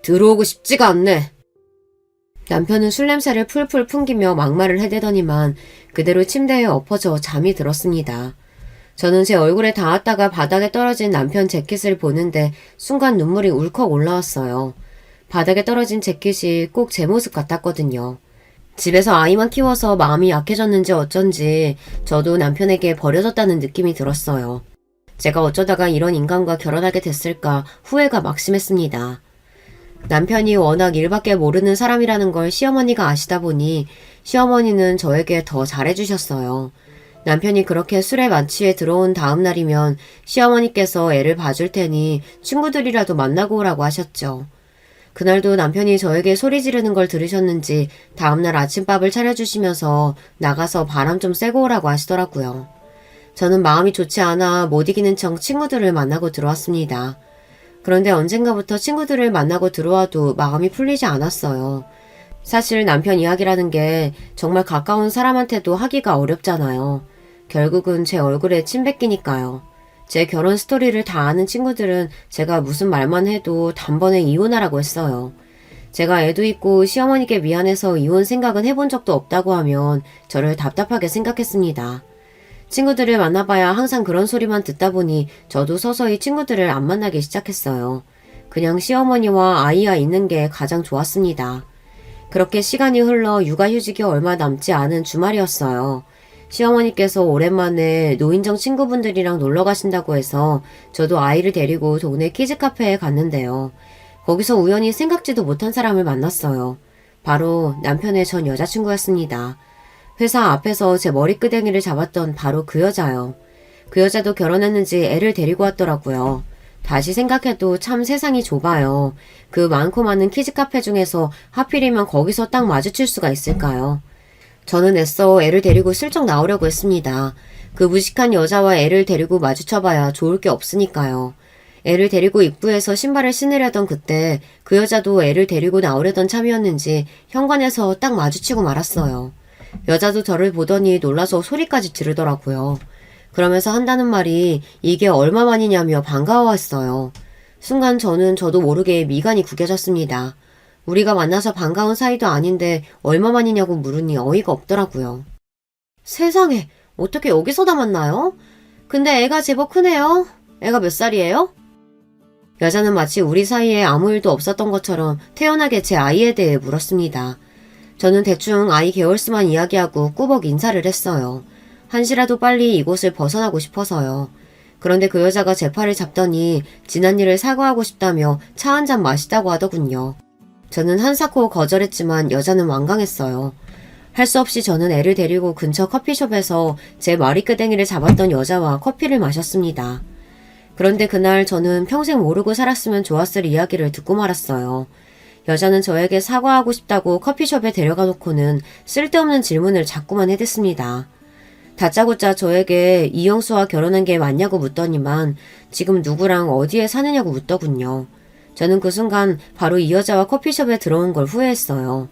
들어오고 싶지가 않네. 남편은 술 냄새를 풀풀 풍기며 막말을 해대더니만 그대로 침대에 엎어져 잠이 들었습니다. 저는 제 얼굴에 닿았다가 바닥에 떨어진 남편 재킷을 보는데 순간 눈물이 울컥 올라왔어요. 바닥에 떨어진 재킷이 꼭 제 모습 같았거든요. 집에서 아이만 키워서 마음이 약해졌는지 어쩐지 저도 남편에게 버려졌다는 느낌이 들었어요. 제가 어쩌다가 이런 인간과 결혼하게 됐을까 후회가 막심했습니다. 남편이 워낙 일밖에 모르는 사람이라는 걸 시어머니가 아시다 보니 시어머니는 저에게 더 잘해주셨어요. 남편이 그렇게 술에 만취해 들어온 다음 날이면 시어머니께서 애를 봐줄 테니 친구들이라도 만나고 오라고 하셨죠. 그날도 남편이 저에게 소리 지르는 걸 들으셨는지 다음날 아침밥을 차려주시면서 나가서 바람 좀 쐬고 오라고 하시더라고요. 저는 마음이 좋지 않아 못 이기는 척 친구들을 만나고 들어왔습니다. 그런데 언젠가부터 친구들을 만나고 들어와도 마음이 풀리지 않았어요. 사실 남편 이야기라는 게 정말 가까운 사람한테도 하기가 어렵잖아요. 결국은 제 얼굴에 침 뱉기니까요. 제 결혼 스토리를 다 아는 친구들은 제가 무슨 말만 해도 단번에 이혼하라고 했어요. 제가 애도 있고 시어머니께 미안해서 이혼 생각은 해본 적도 없다고 하면 저를 답답하게 생각했습니다. 친구들을 만나봐야 항상 그런 소리만 듣다 보니 저도 서서히 친구들을 안 만나기 시작했어요. 그냥 시어머니와 아이와 있는 게 가장 좋았습니다. 그렇게 시간이 흘러 육아휴직이 얼마 남지 않은 주말이었어요. 시어머니께서 오랜만에 노인정 친구분들이랑 놀러 가신다고 해서 저도 아이를 데리고 동네 키즈카페에 갔는데요. 거기서 우연히 생각지도 못한 사람을 만났어요. 바로 남편의 전 여자친구였습니다. 회사 앞에서 제 머리끄댕이를 잡았던 바로 그 여자요. 그 여자도 결혼했는지 애를 데리고 왔더라고요. 다시 생각해도 참 세상이 좁아요. 그 많고 많은 키즈카페 중에서 하필이면 거기서 딱 마주칠 수가 있을까요? 저는 애써 애를 데리고 슬쩍 나오려고 했습니다. 그 무식한 여자와 애를 데리고 마주쳐봐야 좋을 게 없으니까요. 애를 데리고 입구에서 신발을 신으려던 그때 그 여자도 애를 데리고 나오려던 참이었는지 현관에서 딱 마주치고 말았어요. 여자도 저를 보더니 놀라서 소리까지 지르더라고요. 그러면서 한다는 말이 이게 얼마만이냐며 반가워했어요. 순간 저도 모르게 미간이 구겨졌습니다. 우리가 만나서 반가운 사이도 아닌데 얼마만이냐고 물으니 어이가 없더라고요. 세상에, 어떻게 여기서 다 만나요? 근데 애가 제법 크네요. 애가 몇 살이에요? 여자는 마치 우리 사이에 아무 일도 없었던 것처럼 태연하게 제 아이에 대해 물었습니다. 저는 대충 아이 개월수만 이야기하고 꾸벅 인사를 했어요. 한시라도 빨리 이곳을 벗어나고 싶어서요. 그런데 그 여자가 제 팔을 잡더니 지난 일을 사과하고 싶다며 차 한 잔 마시자고 하더군요. 저는 한사코 거절했지만 여자는 완강했어요. 할 수 없이 저는 애를 데리고 근처 커피숍에서 제 머리끄댕이를 잡았던 여자와 커피를 마셨습니다. 그런데 그날 저는 평생 모르고 살았으면 좋았을 이야기를 듣고 말았어요. 여자는 저에게 사과하고 싶다고 커피숍에 데려가 놓고는 쓸데없는 질문을 자꾸만 해댔습니다. 다짜고짜 저에게 이영수와 결혼한 게 맞냐고 묻더니만 지금 누구랑 어디에 사느냐고 묻더군요. 저는 그 순간 바로 이 여자와 커피숍에 들어온 걸 후회했어요.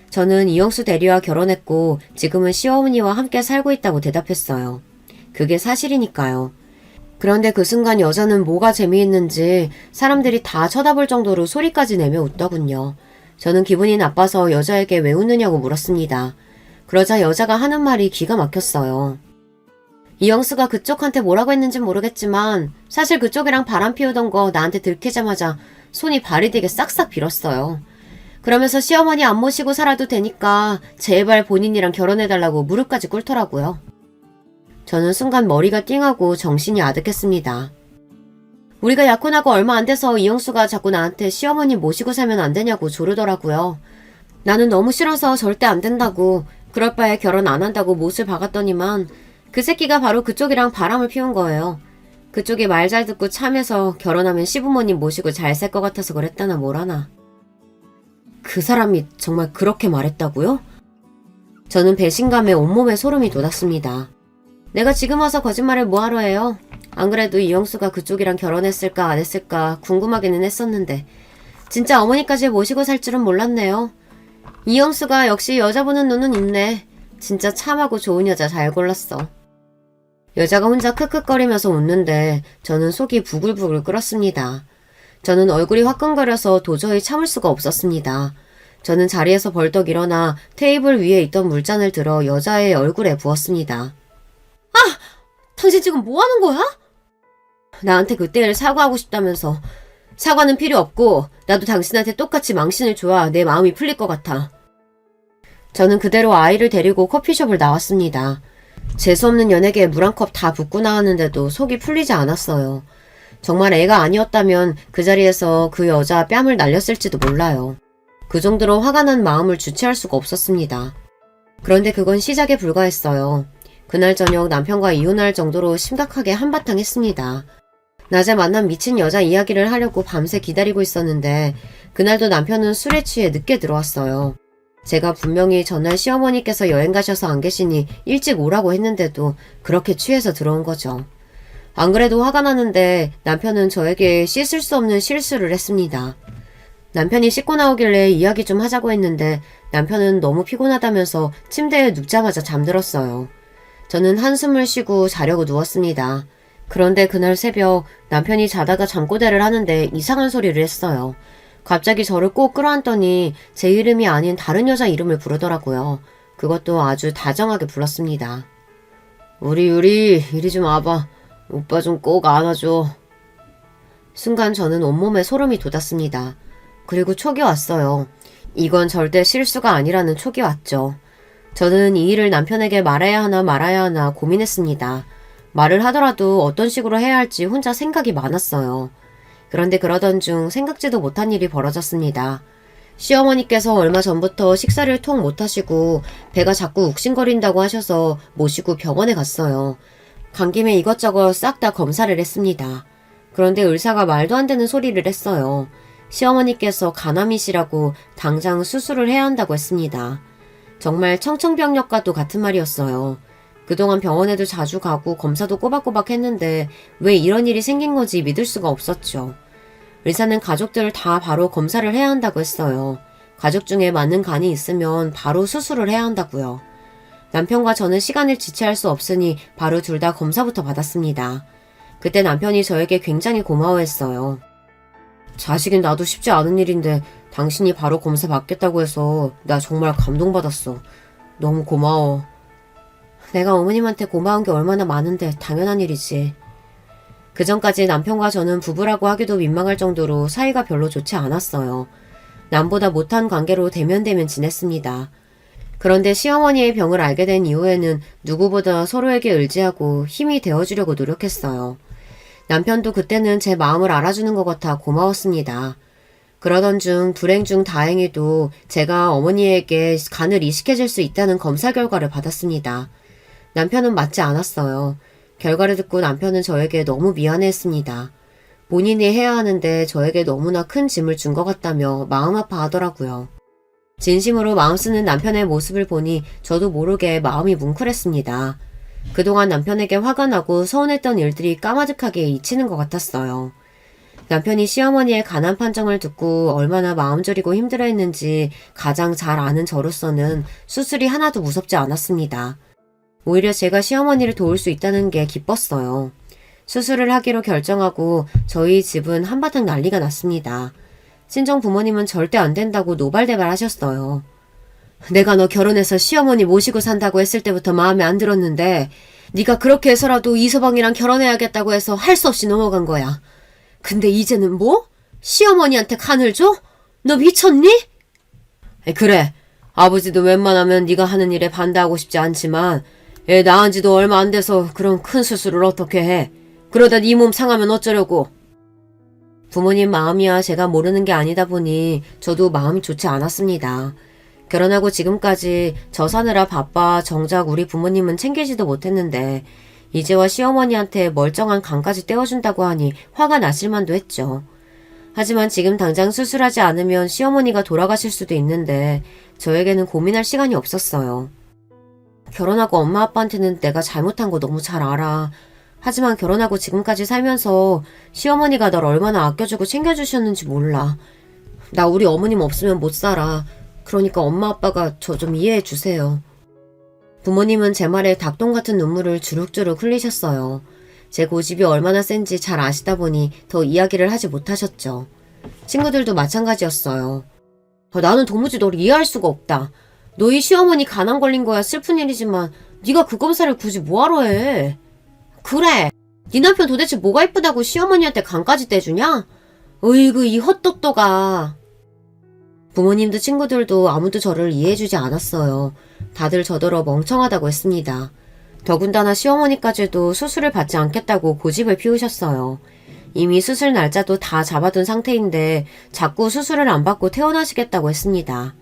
저는 이영수 대리와 결혼했고 지금은 시어머니와 함께 살고 있다고 대답했어요. 그게 사실이니까요. 그런데 그 순간 여자는 뭐가 재미있는지 사람들이 다 쳐다볼 정도로 소리까지 내며 웃더군요. 저는 기분이 나빠서 여자에게 왜 웃느냐고 물었습니다. 그러자 여자가 하는 말이 기가 막혔어요. 이영수가 그쪽한테 뭐라고 했는진 모르겠지만 사실 그쪽이랑 바람 피우던 거 나한테 들키자마자 손이 발이 되게 싹싹 빌었어요. 그러면서 시어머니 안 모시고 살아도 되니까 제발 본인이랑 결혼해달라고 무릎까지 꿇더라고요. 저는 순간 머리가 띵하고 정신이 아득했습니다. 우리가 약혼하고 얼마 안 돼서 이영수가 자꾸 나한테 시어머니 모시고 살면 안 되냐고 조르더라고요. 나는 너무 싫어서 절대 안 된다고, 그럴 바에 결혼 안 한다고 못을 박았더니만 그 새끼가 바로 그쪽이랑 바람을 피운 거예요. 그쪽이 말 잘 듣고 참해서 결혼하면 시부모님 모시고 잘 살 것 같아서 그랬다나 뭐라나. 그 사람이 정말 그렇게 말했다고요? 저는 배신감에 온몸에 소름이 돋았습니다. 내가 지금 와서 거짓말을 뭐하러 해요? 안 그래도 이영수가 그쪽이랑 결혼했을까 안 했을까 궁금하기는 했었는데 진짜 어머니까지 모시고 살 줄은 몰랐네요. 이영수가 역시 여자 보는 눈은 있네. 진짜 참하고 좋은 여자 잘 골랐어. 여자가 혼자 크크거리면서 웃는데 저는 속이 부글부글 끓었습니다. 저는 얼굴이 화끈거려서 도저히 참을 수가 없었습니다. 저는 자리에서 벌떡 일어나 테이블 위에 있던 물잔을 들어 여자의 얼굴에 부었습니다. 아! 당신 지금 뭐 하는 거야? 나한테 그때 일 사과하고 싶다면서. 사과는 필요 없고 나도 당신한테 똑같이 망신을 줘야 내 마음이 풀릴 것 같아. 저는 그대로 아이를 데리고 커피숍을 나왔습니다. 재수없는 연예계에 물 한 컵 다 붓고 나왔는데도 속이 풀리지 않았어요. 정말 애가 아니었다면 그 자리에서 그 여자 뺨을 날렸을지도 몰라요. 그 정도로 화가 난 마음을 주체할 수가 없었습니다. 그런데 그건 시작에 불과했어요. 그날 저녁 남편과 이혼할 정도로 심각하게 한바탕 했습니다. 낮에 만난 미친 여자 이야기를 하려고 밤새 기다리고 있었는데 그날도 남편은 술에 취해 늦게 들어왔어요. 제가 분명히 전날 시어머니께서 여행 가셔서 안 계시니 일찍 오라고 했는데도 그렇게 취해서 들어온 거죠. 안 그래도 화가 나는데 남편은 저에게 씻을 수 없는 실수를 했습니다. 남편이 씻고 나오길래 이야기 좀 하자고 했는데 남편은 너무 피곤하다면서 침대에 눕자마자 잠들었어요. 저는 한숨을 쉬고 자려고 누웠습니다. 그런데 그날 새벽 남편이 자다가 잠꼬대를 하는데 이상한 소리를 했어요. 갑자기 저를 꼭 끌어안더니 제 이름이 아닌 다른 여자 이름을 부르더라고요. 그것도 아주 다정하게 불렀습니다. 우리 유리 이리 좀 와봐. 오빠 좀 꼭 안아줘. 순간 저는 온몸에 소름이 돋았습니다. 그리고 촉이 왔어요. 이건 절대 실수가 아니라는 촉이 왔죠. 저는 이 일을 남편에게 말해야 하나 말아야 하나 고민했습니다. 말을 하더라도 어떤 식으로 해야 할지 혼자 생각이 많았어요. 그런데 그러던 중 생각지도 못한 일이 벌어졌습니다. 시어머니께서 얼마 전부터 식사를 통 못하시고 배가 자꾸 욱신거린다고 하셔서 모시고 병원에 갔어요. 간 김에 이것저것 싹 다 검사를 했습니다. 그런데 의사가 말도 안 되는 소리를 했어요. 시어머니께서 간암이시라고 당장 수술을 해야 한다고 했습니다. 정말 청천벽력과도 같은 말이었어요. 그동안 병원에도 자주 가고 검사도 꼬박꼬박 했는데 왜 이런 일이 생긴 건지 믿을 수가 없었죠. 의사는 가족들 다 바로 검사를 해야 한다고 했어요. 가족 중에 맞는 간이 있으면 바로 수술을 해야 한다고요. 남편과 저는 시간을 지체할 수 없으니 바로 둘 다 검사부터 받았습니다. 그때 남편이 저에게 굉장히 고마워했어요. 자식인 나도 쉽지 않은 일인데 당신이 바로 검사 받겠다고 해서 나 정말 감동받았어. 너무 고마워. 내가 어머님한테 고마운 게 얼마나 많은데 당연한 일이지. 그전까지 남편과 저는 부부라고 하기도 민망할 정도로 사이가 별로 좋지 않았어요. 남보다 못한 관계로 대면대면 지냈습니다. 그런데 시어머니의 병을 알게 된 이후에는 누구보다 서로에게 의지하고 힘이 되어주려고 노력했어요. 남편도 그때는 제 마음을 알아주는 것 같아 고마웠습니다. 그러던 중 불행 중 다행히도 제가 어머니에게 간을 이식해줄 수 있다는 검사 결과를 받았습니다. 남편은 맞지 않았어요. 결과를 듣고 남편은 저에게 너무 미안해했습니다. 본인이 해야 하는데 저에게 너무나 큰 짐을 준 것 같다며 마음 아파하더라고요. 진심으로 마음 쓰는 남편의 모습을 보니 저도 모르게 마음이 뭉클했습니다. 그동안 남편에게 화가 나고 서운했던 일들이 까마득하게 잊히는 것 같았어요. 남편이 시어머니의 간암 판정을 듣고 얼마나 마음 저리고 힘들어했는지 가장 잘 아는 저로서는 수술이 하나도 무섭지 않았습니다. 오히려 제가 시어머니를 도울 수 있다는 게 기뻤어요. 수술을 하기로 결정하고 저희 집은 한바탕 난리가 났습니다. 친정 부모님은 절대 안 된다고 노발대발 하셨어요. 내가 너 결혼해서 시어머니 모시고 산다고 했을 때부터 마음에 안 들었는데 네가 그렇게 해서라도 이서방이랑 결혼해야겠다고 해서 할 수 없이 넘어간 거야. 근데 이제는 뭐? 시어머니한테 간을 줘? 너 미쳤니? 그래. 아버지도 웬만하면 네가 하는 일에 반대하고 싶지 않지만 애 낳은 지도 얼마 안 돼서 그런 큰 수술을 어떻게 해. 그러다 네 몸 상하면 어쩌려고. 부모님 마음이야 제가 모르는 게 아니다 보니 저도 마음이 좋지 않았습니다. 결혼하고 지금까지 저 사느라 바빠 정작 우리 부모님은 챙기지도 못했는데 이제와 시어머니한테 멀쩡한 간까지 떼어준다고 하니 화가 나실 만도 했죠. 하지만 지금 당장 수술하지 않으면 시어머니가 돌아가실 수도 있는데 저에게는 고민할 시간이 없었어요. 결혼하고 엄마 아빠한테는 내가 잘못한 거 너무 잘 알아. 하지만 결혼하고 지금까지 살면서 시어머니가 널 얼마나 아껴주고 챙겨주셨는지 몰라. 나 우리 어머님 없으면 못 살아. 그러니까 엄마 아빠가 저 좀 이해해 주세요. 부모님은 제 말에 닭똥 같은 눈물을 주룩주룩 흘리셨어요. 제 고집이 얼마나 센지 잘 아시다 보니 더 이야기를 하지 못하셨죠. 친구들도 마찬가지였어요. 나는 도무지 널 이해할 수가 없다. 너희 시어머니 간암 걸린 거야 슬픈 일이지만 네가 그 검사를 굳이 뭐하러 해. 그래. 네 남편 도대체 뭐가 이쁘다고 시어머니한테 간까지 떼주냐? 으이그 이 헛똑똑아. 부모님도 친구들도 아무도 저를 이해해주지 않았어요. 다들 저더러 멍청하다고 했습니다. 더군다나 시어머니까지도 수술을 받지 않겠다고 고집을 피우셨어요. 이미 수술 날짜도 다 잡아둔 상태인데 자꾸 수술을 안 받고 퇴원하시겠다고 했습니다.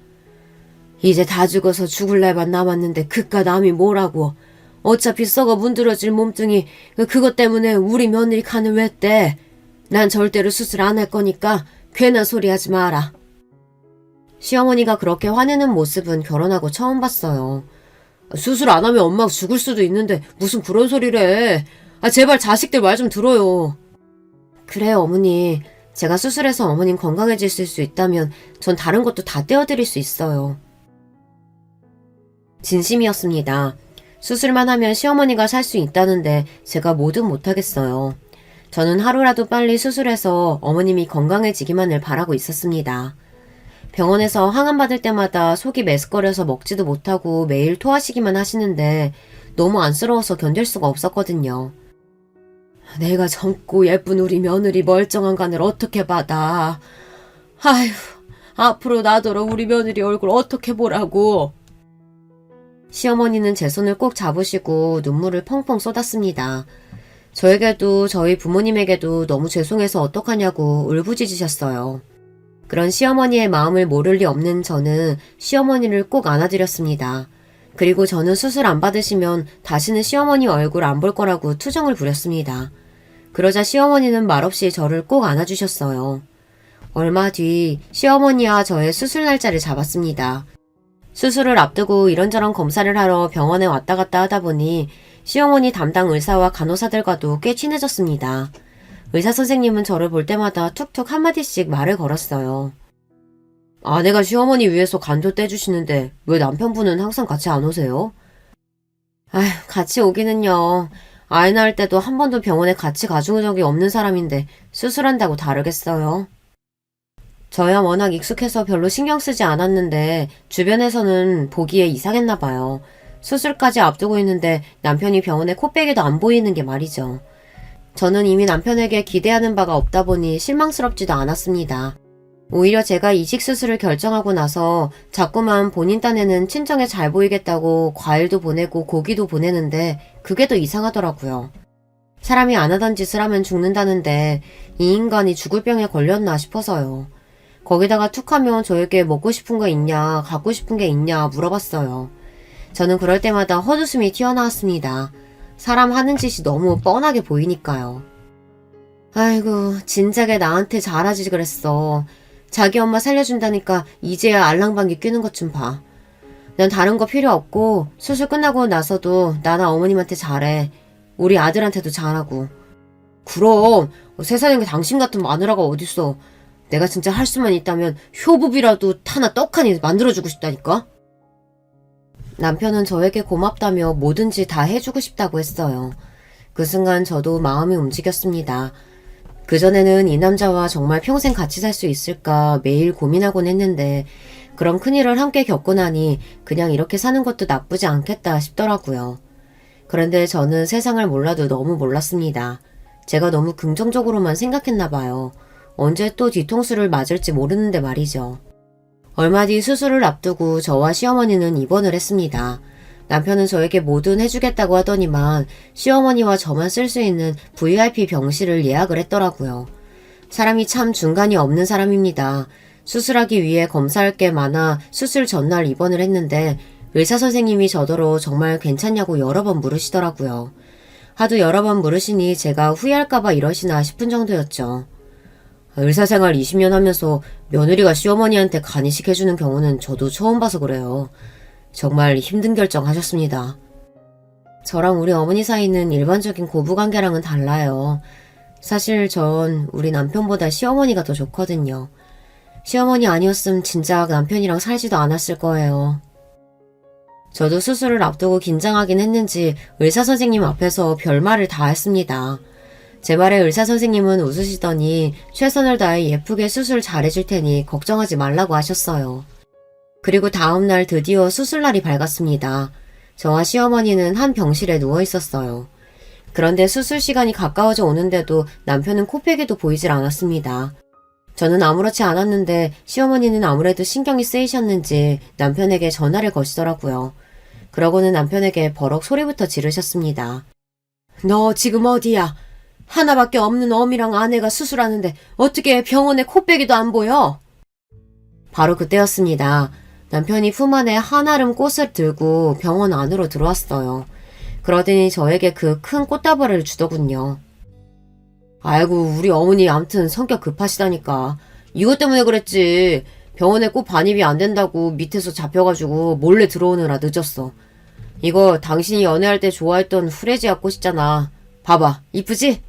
이제 다 죽어서 죽을 날만 남았는데 그깟 남이 뭐라고. 어차피 썩어 문드러질 몸뚱이 그것 때문에 우리 며느리 간을 왜 떼. 난 절대로 수술 안 할 거니까 괜한 소리 하지 마라. 시어머니가 그렇게 화내는 모습은 결혼하고 처음 봤어요. 수술 안 하면 엄마가 죽을 수도 있는데 무슨 그런 소리래. 제발 자식들 말 좀 들어요. 그래요, 어머니. 제가 수술해서 어머님 건강해지실 수 있다면 전 다른 것도 다 떼어드릴 수 있어요. 진심이었습니다. 수술만 하면 시어머니가 살 수 있다는데 제가 뭐든 못하겠어요. 저는 하루라도 빨리 수술해서 어머님이 건강해지기만을 바라고 있었습니다. 병원에서 항암받을 때마다 속이 메스꺼려서 먹지도 못하고 매일 토하시기만 하시는데 너무 안쓰러워서 견딜 수가 없었거든요. 내가 젊고 예쁜 우리 며느리 멀쩡한 간을 어떻게 받아. 아휴, 앞으로 나더러 우리 며느리 얼굴 어떻게 보라고. 시어머니는 제 손을 꼭 잡으시고 눈물을 펑펑 쏟았습니다. 저에게도 저희 부모님에게도 너무 죄송해서 어떡하냐고 울부짖으셨어요. 그런 시어머니의 마음을 모를 리 없는 저는 시어머니를 꼭 안아드렸습니다. 그리고 저는 수술 안 받으시면 다시는 시어머니 얼굴 안 볼 거라고 투정을 부렸습니다. 그러자 시어머니는 말없이 저를 꼭 안아주셨어요. 얼마 뒤 시어머니와 저의 수술 날짜를 잡았습니다. 수술을 앞두고 이런저런 검사를 하러 병원에 왔다 갔다 하다 보니 시어머니 담당 의사와 간호사들과도 꽤 친해졌습니다. 의사 선생님은 저를 볼 때마다 툭툭 한마디씩 말을 걸었어요. 아내가 시어머니 위해서 간도 떼주시는데 왜 남편분은 항상 같이 안 오세요? 아휴, 같이 오기는요. 아이 낳을 때도 한 번도 병원에 같이 가준 적이 없는 사람인데 수술한다고 다르겠어요. 저야 워낙 익숙해서 별로 신경 쓰지 않았는데 주변에서는 보기에 이상했나 봐요. 수술까지 앞두고 있는데 남편이 병원에 코빼기도 안 보이는 게 말이죠. 저는 이미 남편에게 기대하는 바가 없다 보니 실망스럽지도 않았습니다. 오히려 제가 이식 수술을 결정하고 나서 자꾸만 본인 딴에는 친정에 잘 보이겠다고 과일도 보내고 고기도 보내는데 그게 더 이상하더라고요. 사람이 안 하던 짓을 하면 죽는다는데 이 인간이 죽을 병에 걸렸나 싶어서요. 거기다가 툭하면 저에게 먹고 싶은 거 있냐, 갖고 싶은 게 있냐 물어봤어요. 저는 그럴 때마다 헛웃음이 튀어나왔습니다. 사람 하는 짓이 너무 뻔하게 보이니까요. 아이고, 진작에 나한테 잘하지 그랬어. 자기 엄마 살려준다니까 이제야 알랑방귀 뀌는 것 좀 봐. 난 다른 거 필요 없고 수술 끝나고 나서도 나나 어머님한테 잘해. 우리 아들한테도 잘하고. 그럼 세상에 당신 같은 마누라가 어딨어. 내가 진짜 할 수만 있다면 효부비라도 하나 떡하니 만들어주고 싶다니까. 남편은 저에게 고맙다며 뭐든지 다 해주고 싶다고 했어요. 그 순간 저도 마음이 움직였습니다. 그전에는 이 남자와 정말 평생 같이 살 수 있을까 매일 고민하곤 했는데 그런 큰일을 함께 겪고 나니 그냥 이렇게 사는 것도 나쁘지 않겠다 싶더라고요. 그런데 저는 세상을 몰라도 너무 몰랐습니다. 제가 너무 긍정적으로만 생각했나 봐요. 언제 또 뒤통수를 맞을지 모르는데 말이죠. 얼마 뒤 수술을 앞두고 저와 시어머니는 입원을 했습니다. 남편은 저에게 뭐든 해주겠다고 하더니만 시어머니와 저만 쓸 수 있는 VIP 병실을 예약을 했더라고요. 사람이 참 중간이 없는 사람입니다. 수술하기 위해 검사할 게 많아 수술 전날 입원을 했는데 의사 선생님이 저더러 정말 괜찮냐고 여러 번 물으시더라고요. 하도 여러 번 물으시니 제가 후회할까봐 이러시나 싶은 정도였죠. 의사생활 20년 하면서 며느리가 시어머니한테 간이식 해주는 경우는 저도 처음 봐서 그래요. 정말 힘든 결정 하셨습니다. 저랑 우리 어머니 사이는 일반적인 고부관계랑은 달라요. 사실 전 우리 남편보다 시어머니가 더 좋거든요. 시어머니 아니었음 진작 남편이랑 살지도 않았을 거예요. 저도 수술을 앞두고 긴장하긴 했는지 의사 선생님 앞에서 별말을 다 했습니다. 제 말에 의사 선생님은 웃으시더니 최선을 다해 예쁘게 수술 잘해줄 테니 걱정하지 말라고 하셨어요. 그리고 다음날 드디어 수술날이 밝았습니다. 저와 시어머니는 한 병실에 누워 있었어요. 그런데 수술 시간이 가까워져 오는데도 남편은 코빼기도 보이질 않았습니다. 저는 아무렇지 않았는데 시어머니는 아무래도 신경이 쓰이셨는지 남편에게 전화를 거시더라고요. 그러고는 남편에게 버럭 소리부터 지르셨습니다. 너 지금 어디야? 하나밖에 없는 어미랑 아내가 수술하는데 어떻게 병원에 코빼기도 안 보여? 바로 그때였습니다. 남편이 품 안에 한아름 꽃을 들고 병원 안으로 들어왔어요. 그러더니 저에게 그 큰 꽃다발을 주더군요. 아이고 우리 어머니 암튼 성격 급하시다니까. 이것 때문에 그랬지. 병원에 꼭 반입이 안 된다고 밑에서 잡혀가지고 몰래 들어오느라 늦었어. 이거 당신이 연애할 때 좋아했던 후레지아 꽃이잖아. 봐봐, 이쁘지?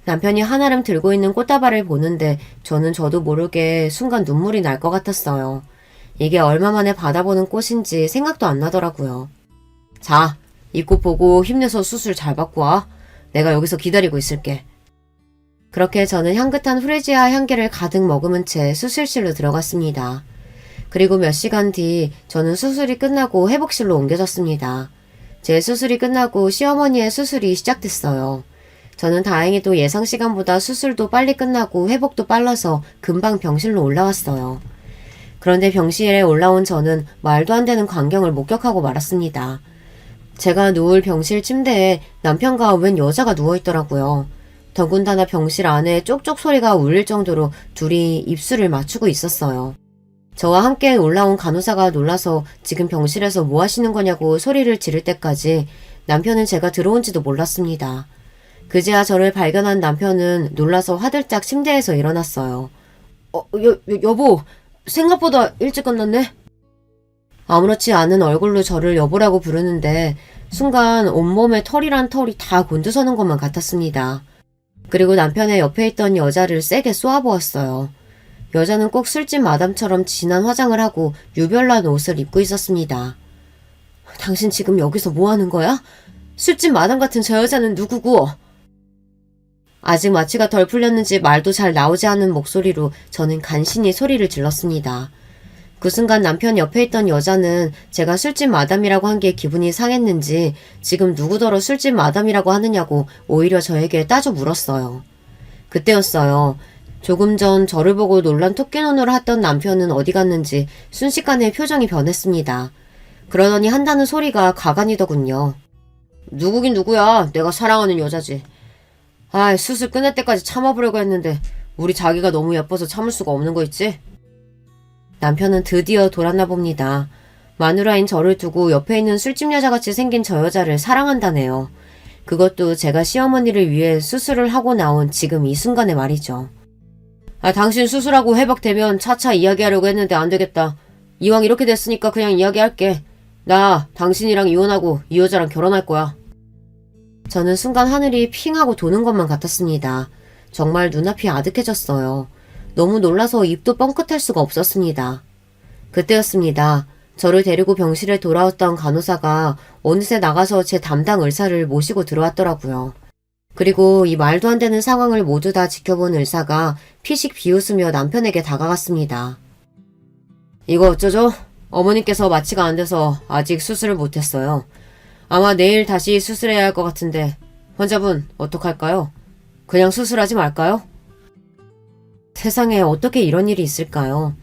남편이 한아름 들고 있는 꽃다발을 보는데 저도 모르게 순간 눈물이 날 것 같았어요. 이게 얼마 만에 받아보는 꽃인지 생각도 안 나더라고요. 자, 이 꽃 보고 힘내서 수술 잘 받고 와. 내가 여기서 기다리고 있을게. 그렇게 저는 향긋한 후레지아 향기를 가득 머금은 채 수술실로 들어갔습니다. 그리고 몇 시간 뒤 저는 수술이 끝나고 회복실로 옮겨졌습니다. 제 수술이 끝나고 시어머니의 수술이 시작됐어요. 저는 다행히도 예상 시간보다 수술도 빨리 끝나고 회복도 빨라서 금방 병실로 올라왔어요. 그런데 병실에 올라온 저는 말도 안 되는 광경을 목격하고 말았습니다. 제가 누울 병실 침대에 남편과 웬 여자가 누워있더라고요. 더군다나 병실 안에 쪽쪽 소리가 울릴 정도로 둘이 입술을 맞추고 있었어요. 저와 함께 올라온 간호사가 놀라서 지금 병실에서 뭐 하시는 거냐고 소리를 지를 때까지 남편은 제가 들어온지도 몰랐습니다. 그제야 저를 발견한 남편은 놀라서 화들짝 침대에서 일어났어요. 여보, 생각보다 일찍 끝났네? 아무렇지 않은 얼굴로 저를 여보라고 부르는데 순간 온몸에 털이란 털이 다 곤두서는 것만 같았습니다. 그리고 남편의 옆에 있던 여자를 세게 쏘아보았어요. 여자는 꼭 술집 마담처럼 진한 화장을 하고 유별난 옷을 입고 있었습니다. 당신 지금 여기서 뭐 하는 거야? 술집 마담 같은 저 여자는 누구고? 아직 마취가 덜 풀렸는지 말도 잘 나오지 않는 목소리로 저는 간신히 소리를 질렀습니다. 그 순간 남편 옆에 있던 여자는 제가 술집 마담이라고 한 게 기분이 상했는지 지금 누구더러 술집 마담이라고 하느냐고 오히려 저에게 따져 물었어요. 그때였어요. 조금 전 저를 보고 놀란 토끼 눈으로 했던 남편은 어디 갔는지 순식간에 표정이 변했습니다. 그러더니 한다는 소리가 가관이더군요. 누구긴 누구야. 내가 사랑하는 여자지. 수술 끝날 때까지 참아보려고 했는데 우리 자기가 너무 예뻐서 참을 수가 없는 거 있지? 남편은 드디어 돌았나 봅니다. 마누라인 저를 두고 옆에 있는 술집 여자같이 생긴 저 여자를 사랑한다네요. 그것도 제가 시어머니를 위해 수술을 하고 나온 지금 이 순간에 말이죠. 당신 수술하고 회복되면 차차 이야기하려고 했는데 안 되겠다. 이왕 이렇게 됐으니까 그냥 이야기할게. 나 당신이랑 이혼하고 이 여자랑 결혼할 거야. 저는 순간 하늘이 핑하고 도는 것만 같았습니다. 정말 눈앞이 아득해졌어요. 너무 놀라서 입도 뻥끗할 수가 없었습니다. 그때였습니다. 저를 데리고 병실에 돌아왔던 간호사가 어느새 나가서 제 담당 의사를 모시고 들어왔더라고요. 그리고 이 말도 안 되는 상황을 모두 다 지켜본 의사가 피식 비웃으며 남편에게 다가갔습니다. 이거 어쩌죠? 어머님께서 마취가 안 돼서 아직 수술을 못했어요. 아마 내일 다시 수술해야 할 것 같은데 환자분 어떡할까요? 그냥 수술하지 말까요? 세상에 어떻게 이런 일이 있을까요?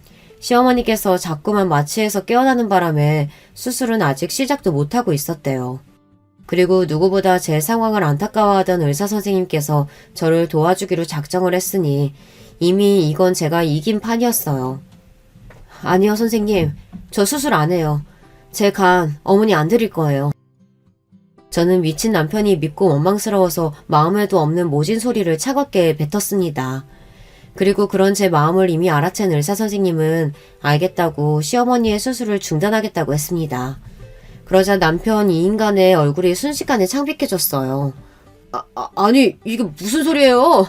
시어머니께서 자꾸만 마취해서 깨어나는 바람에 수술은 아직 시작도 못하고 있었대요. 그리고 누구보다 제 상황을 안타까워하던 의사선생님께서 저를 도와주기로 작정을 했으니 이미 이건 제가 이긴 판이었어요. 아니요 선생님, 저 수술 안 해요. 제 간 어머니 안 드릴 거예요. 저는 미친 남편이 밉고 원망스러워서 마음에도 없는 모진 소리를 차갑게 뱉었습니다. 그리고 그런 제 마음을 이미 알아챈 의사선생님은 알겠다고 시어머니의 수술을 중단하겠다고 했습니다. 그러자 남편 이 인간의 얼굴이 순식간에 창백해졌어요. 아니 이게 무슨 소리예요?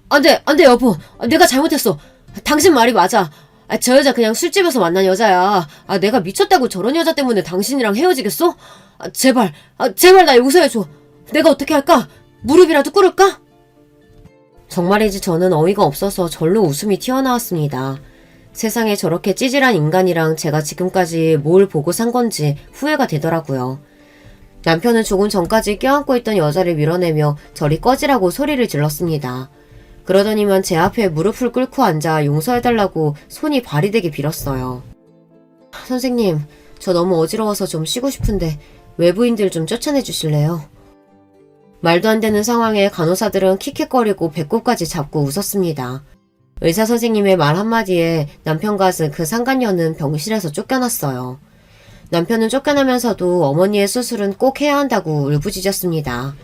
안 돼 여보. 내가 잘못했어. 당신 말이 맞아. 저 여자 그냥 술집에서 만난 여자야. 내가 미쳤다고 저런 여자 때문에 당신이랑 헤어지겠어? 제발 나 용서해줘. 내가 어떻게 할까? 무릎이라도 꿇을까? 정말이지 저는 어이가 없어서 절로 웃음이 튀어나왔습니다. 세상에 저렇게 찌질한 인간이랑 제가 지금까지 뭘 보고 산 건지 후회가 되더라고요. 남편은 조금 전까지 껴안고 있던 여자를 밀어내며 저리 꺼지라고 소리를 질렀습니다. 그러더니만 제 앞에 무릎을 꿇고 앉아 용서해달라고 손이 발이 되게 빌었어요. 선생님, 저 너무 어지러워서 좀 쉬고 싶은데 외부인들 좀 쫓아내 주실래요? 말도 안 되는 상황에 간호사들은 킥킥거리고 배꼽까지 잡고 웃었습니다. 의사선생님의 말 한마디에 남편과 그 상간녀는 병실에서 쫓겨났어요. 남편은 쫓겨나면서도 어머니의 수술은 꼭 해야 한다고 울부짖었습니다.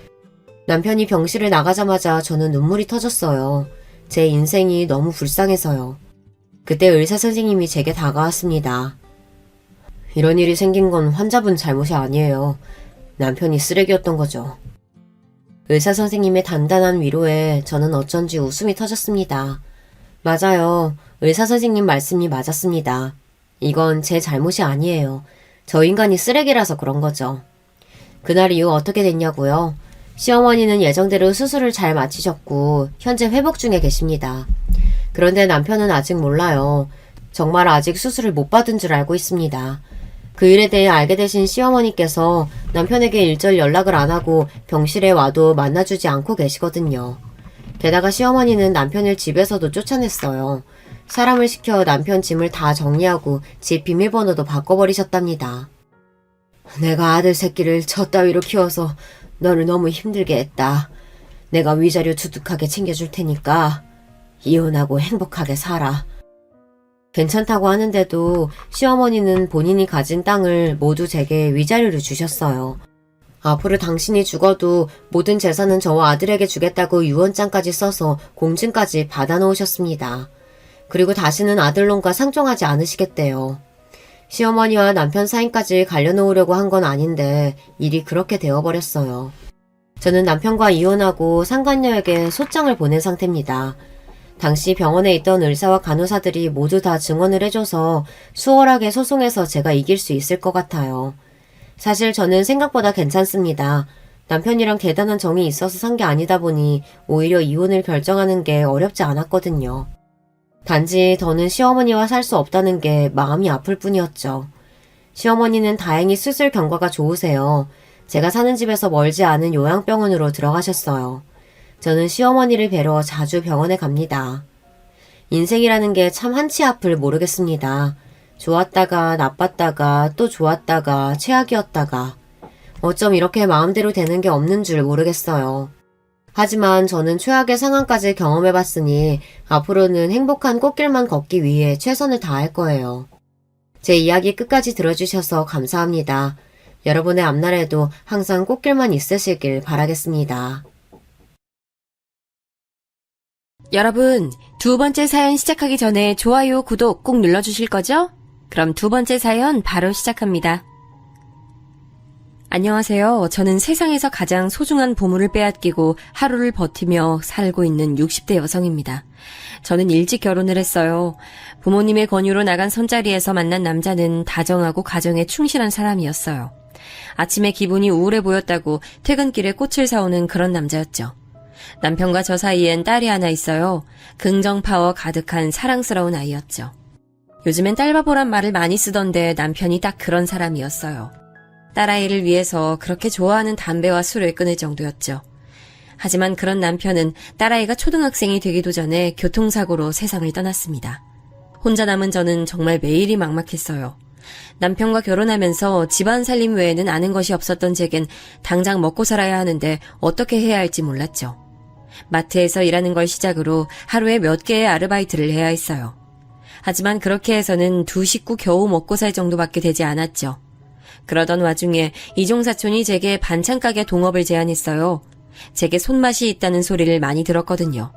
남편이 병실을 나가자마자 저는 눈물이 터졌어요. 제 인생이 너무 불쌍해서요. 그때 의사 선생님이 제게 다가왔습니다. 이런 일이 생긴 건 환자분 잘못이 아니에요. 남편이 쓰레기였던 거죠. 의사 선생님의 단단한 위로에 저는 어쩐지 웃음이 터졌습니다. 맞아요. 의사 선생님 말씀이 맞았습니다. 이건 제 잘못이 아니에요. 저 인간이 쓰레기라서 그런 거죠. 그날 이후 어떻게 됐냐고요? 시어머니는 예정대로 수술을 잘 마치셨고 현재 회복 중에 계십니다. 그런데 남편은 아직 몰라요. 정말 아직 수술을 못 받은 줄 알고 있습니다. 그 일에 대해 알게 되신 시어머니께서 남편에게 일절 연락을 안 하고 병실에 와도 만나주지 않고 계시거든요. 게다가 시어머니는 남편을 집에서도 쫓아냈어요. 사람을 시켜 남편 짐을 다 정리하고 집 비밀번호도 바꿔버리셨답니다. 내가 아들 새끼를 저 따위로 키워서 너를 너무 힘들게 했다. 내가 위자료 두둑하게 챙겨줄 테니까 이혼하고 행복하게 살아. 괜찮다고 하는데도 시어머니는 본인이 가진 땅을 모두 제게 위자료를 주셨어요. 앞으로 당신이 죽어도 모든 재산은 저와 아들에게 주겠다고 유언장까지 써서 공증까지 받아놓으셨습니다. 그리고 다시는 아들놈과 상종하지 않으시겠대요. 시어머니와 남편 사이까지 갈려놓으려고 한 건 아닌데 일이 그렇게 되어버렸어요. 저는 남편과 이혼하고 상간녀에게 소장을 보낸 상태입니다. 당시 병원에 있던 의사와 간호사들이 모두 다 증언을 해줘서 수월하게 소송해서 제가 이길 수 있을 것 같아요. 사실 저는 생각보다 괜찮습니다. 남편이랑 대단한 정이 있어서 산 게 아니다 보니 오히려 이혼을 결정하는 게 어렵지 않았거든요. 단지 더는 시어머니와 살 수 없다는 게 마음이 아플 뿐이었죠. 시어머니는 다행히 수술 경과가 좋으세요. 제가 사는 집에서 멀지 않은 요양병원으로 들어가셨어요. 저는 시어머니를 뵈러 자주 병원에 갑니다. 인생이라는 게 참 한치 앞을 모르겠습니다. 좋았다가 나빴다가 또 좋았다가 최악이었다가 어쩜 이렇게 마음대로 되는 게 없는 줄 모르겠어요. 하지만 저는 최악의 상황까지 경험해봤으니 앞으로는 행복한 꽃길만 걷기 위해 최선을 다할 거예요. 제 이야기 끝까지 들어주셔서 감사합니다. 여러분의 앞날에도 항상 꽃길만 있으시길 바라겠습니다. 여러분, 두 번째 사연 시작하기 전에 좋아요, 구독 꼭 눌러주실 거죠? 그럼 두 번째 사연 바로 시작합니다. 안녕하세요. 저는 세상에서 가장 소중한 보물을 빼앗기고 하루를 버티며 살고 있는 60대 여성입니다. 저는 일찍 결혼을 했어요. 부모님의 권유로 나간 선자리에서 만난 남자는 다정하고 가정에 충실한 사람이었어요. 아침에 기분이 우울해 보였다고 퇴근길에 꽃을 사오는 그런 남자였죠. 남편과 저 사이엔 딸이 하나 있어요. 긍정 파워 가득한 사랑스러운 아이였죠. 요즘엔 딸바보란 말을 많이 쓰던데 남편이 딱 그런 사람이었어요. 딸아이를 위해서 그렇게 좋아하는 담배와 술을 끊을 정도였죠. 하지만 그런 남편은 딸아이가 초등학생이 되기도 전에 교통사고로 세상을 떠났습니다. 혼자 남은 저는 정말 매일이 막막했어요. 남편과 결혼하면서 집안 살림 외에는 아는 것이 없었던 제겐 당장 먹고 살아야 하는데 어떻게 해야 할지 몰랐죠. 마트에서 일하는 걸 시작으로 하루에 몇 개의 아르바이트를 해야 했어요. 하지만 그렇게 해서는 두 식구 겨우 먹고 살 정도밖에 되지 않았죠. 그러던 와중에 이종사촌이 제게 반찬가게 동업을 제안했어요. 제게 손맛이 있다는 소리를 많이 들었거든요.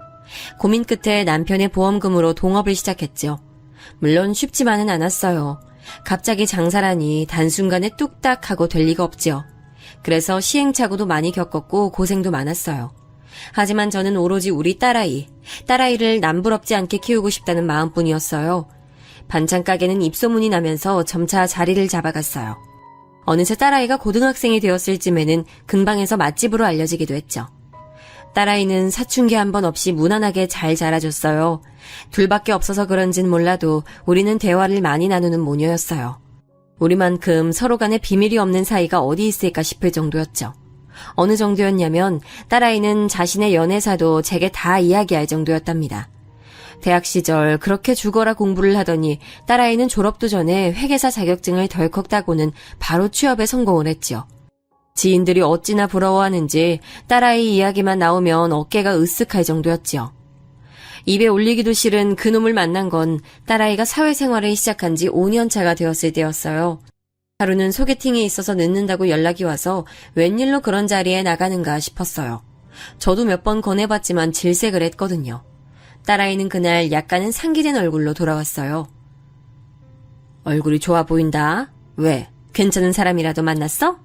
고민 끝에 남편의 보험금으로 동업을 시작했죠. 물론 쉽지만은 않았어요. 갑자기 장사라니 단순간에 뚝딱 하고 될 리가 없죠. 그래서 시행착오도 많이 겪었고 고생도 많았어요. 하지만 저는 오로지 우리 딸아이를 남부럽지 않게 키우고 싶다는 마음뿐이었어요. 반찬가게는 입소문이 나면서 점차 자리를 잡아갔어요. 어느새 딸아이가 고등학생이 되었을 쯤에는 근방에서 맛집으로 알려지기도 했죠. 딸아이는 사춘기 한 번 없이 무난하게 잘 자라줬어요. 둘밖에 없어서 그런진 몰라도 우리는 대화를 많이 나누는 모녀였어요. 우리만큼 서로 간에 비밀이 없는 사이가 어디 있을까 싶을 정도였죠. 어느 정도였냐면 딸아이는 자신의 연애사도 제게 다 이야기할 정도였답니다. 대학 시절 그렇게 죽어라 공부를 하더니 딸아이는 졸업도 전에 회계사 자격증을 덜컥 따고는 바로 취업에 성공을 했죠. 지인들이 어찌나 부러워하는지 딸아이 이야기만 나오면 어깨가 으쓱할 정도였죠. 입에 올리기도 싫은 그놈을 만난 건 딸아이가 사회생활을 시작한 지 5년 차가 되었을 때였어요. 하루는 소개팅이 있어서 늦는다고 연락이 와서 웬일로 그런 자리에 나가는가 싶었어요. 저도 몇 번 권해봤지만 질색을 했거든요. 딸아이는 그날 약간은 상기된 얼굴로 돌아왔어요. 얼굴이 좋아 보인다. 왜? 괜찮은 사람이라도 만났어?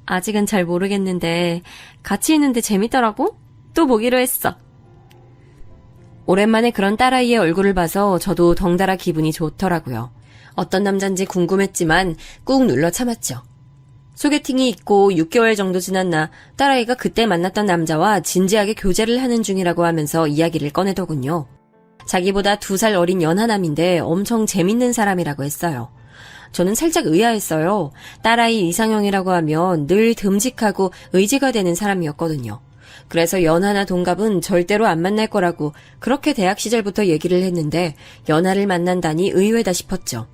아직은 잘 모르겠는데 같이 있는데 재밌더라고? 또 보기로 했어. 오랜만에 그런 딸아이의 얼굴을 봐서 저도 덩달아 기분이 좋더라고요. 어떤 남잔지 궁금했지만 꾹 눌러 참았죠. 소개팅이 있고 6개월 정도 지났나 딸아이가 그때 만났던 남자와 진지하게 교제를 하는 중이라고 하면서 이야기를 꺼내더군요. 자기보다 2살 어린 연하남인데 엄청 재밌는 사람이라고 했어요. 저는 살짝 의아했어요. 딸아이 이상형이라고 하면 늘 듬직하고 의지가 되는 사람이었거든요. 그래서 연하나 동갑은 절대로 안 만날 거라고 그렇게 대학 시절부터 얘기를 했는데 연하를 만난다니 의외다 싶었죠.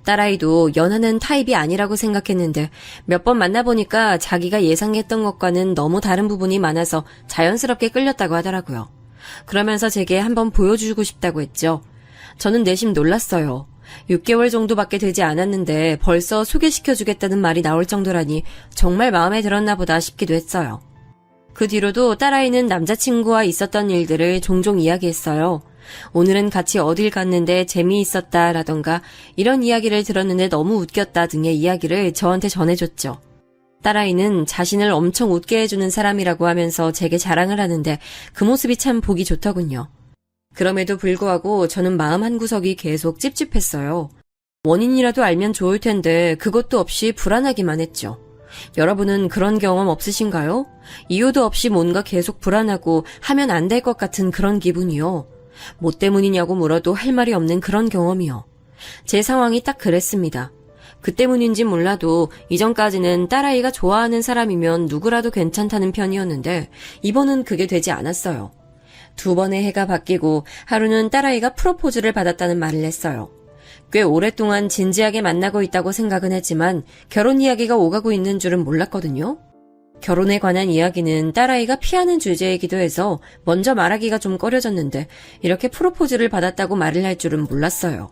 딸아이도 연하는 타입이 아니라고 생각했는데 몇 번 만나보니까 자기가 예상했던 것과는 너무 다른 부분이 많아서 자연스럽게 끌렸다고 하더라고요. 그러면서 제게 한번 보여주고 싶다고 했죠. 저는 내심 놀랐어요. 6개월 정도밖에 되지 않았는데 벌써 소개시켜주겠다는 말이 나올 정도라니 정말 마음에 들었나 보다 싶기도 했어요. 그 뒤로도 딸아이는 남자친구와 있었던 일들을 종종 이야기했어요. 오늘은 같이 어딜 갔는데 재미있었다 라던가 이런 이야기를 들었는데 너무 웃겼다 등의 이야기를 저한테 전해줬죠. 딸아이는 자신을 엄청 웃게 해주는 사람이라고 하면서 제게 자랑을 하는데 그 모습이 참 보기 좋더군요. 그럼에도 불구하고 저는 마음 한구석이 계속 찝찝했어요. 원인이라도 알면 좋을 텐데 그것도 없이 불안하기만 했죠. 여러분은 그런 경험 없으신가요? 이유도 없이 뭔가 계속 불안하고 하면 안 될 것 같은 그런 기분이요. 뭐 때문이냐고 물어도 할 말이 없는 그런 경험이요. 제 상황이 딱 그랬습니다. 그 때문인지 몰라도 이전까지는 딸아이가 좋아하는 사람이면 누구라도 괜찮다는 편이었는데 이번은 그게 되지 않았어요. 2번의 해가 바뀌고 하루는 딸아이가 프로포즈를 받았다는 말을 했어요. 꽤 오랫동안 진지하게 만나고 있다고 생각은 했지만 결혼 이야기가 오가고 있는 줄은 몰랐거든요. 결혼에 관한 이야기는 딸아이가 피하는 주제이기도 해서 먼저 말하기가 좀 꺼려졌는데 이렇게 프로포즈를 받았다고 말을 할 줄은 몰랐어요.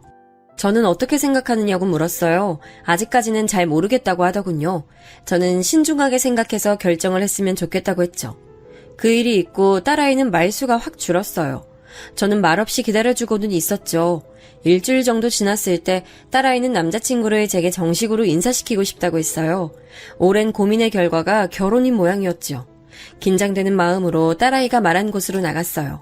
저는 어떻게 생각하느냐고 물었어요. 아직까지는 잘 모르겠다고 하더군요. 저는 신중하게 생각해서 결정을 했으면 좋겠다고 했죠. 그 일이 있고 딸아이는 말수가 확 줄었어요. 저는 말없이 기다려주고는 있었죠. 일주일 정도 지났을 때 딸아이는 남자친구를 제게 정식으로 인사시키고 싶다고 했어요. 오랜 고민의 결과가 결혼인 모양이었죠. 긴장되는 마음으로 딸아이가 말한 곳으로 나갔어요.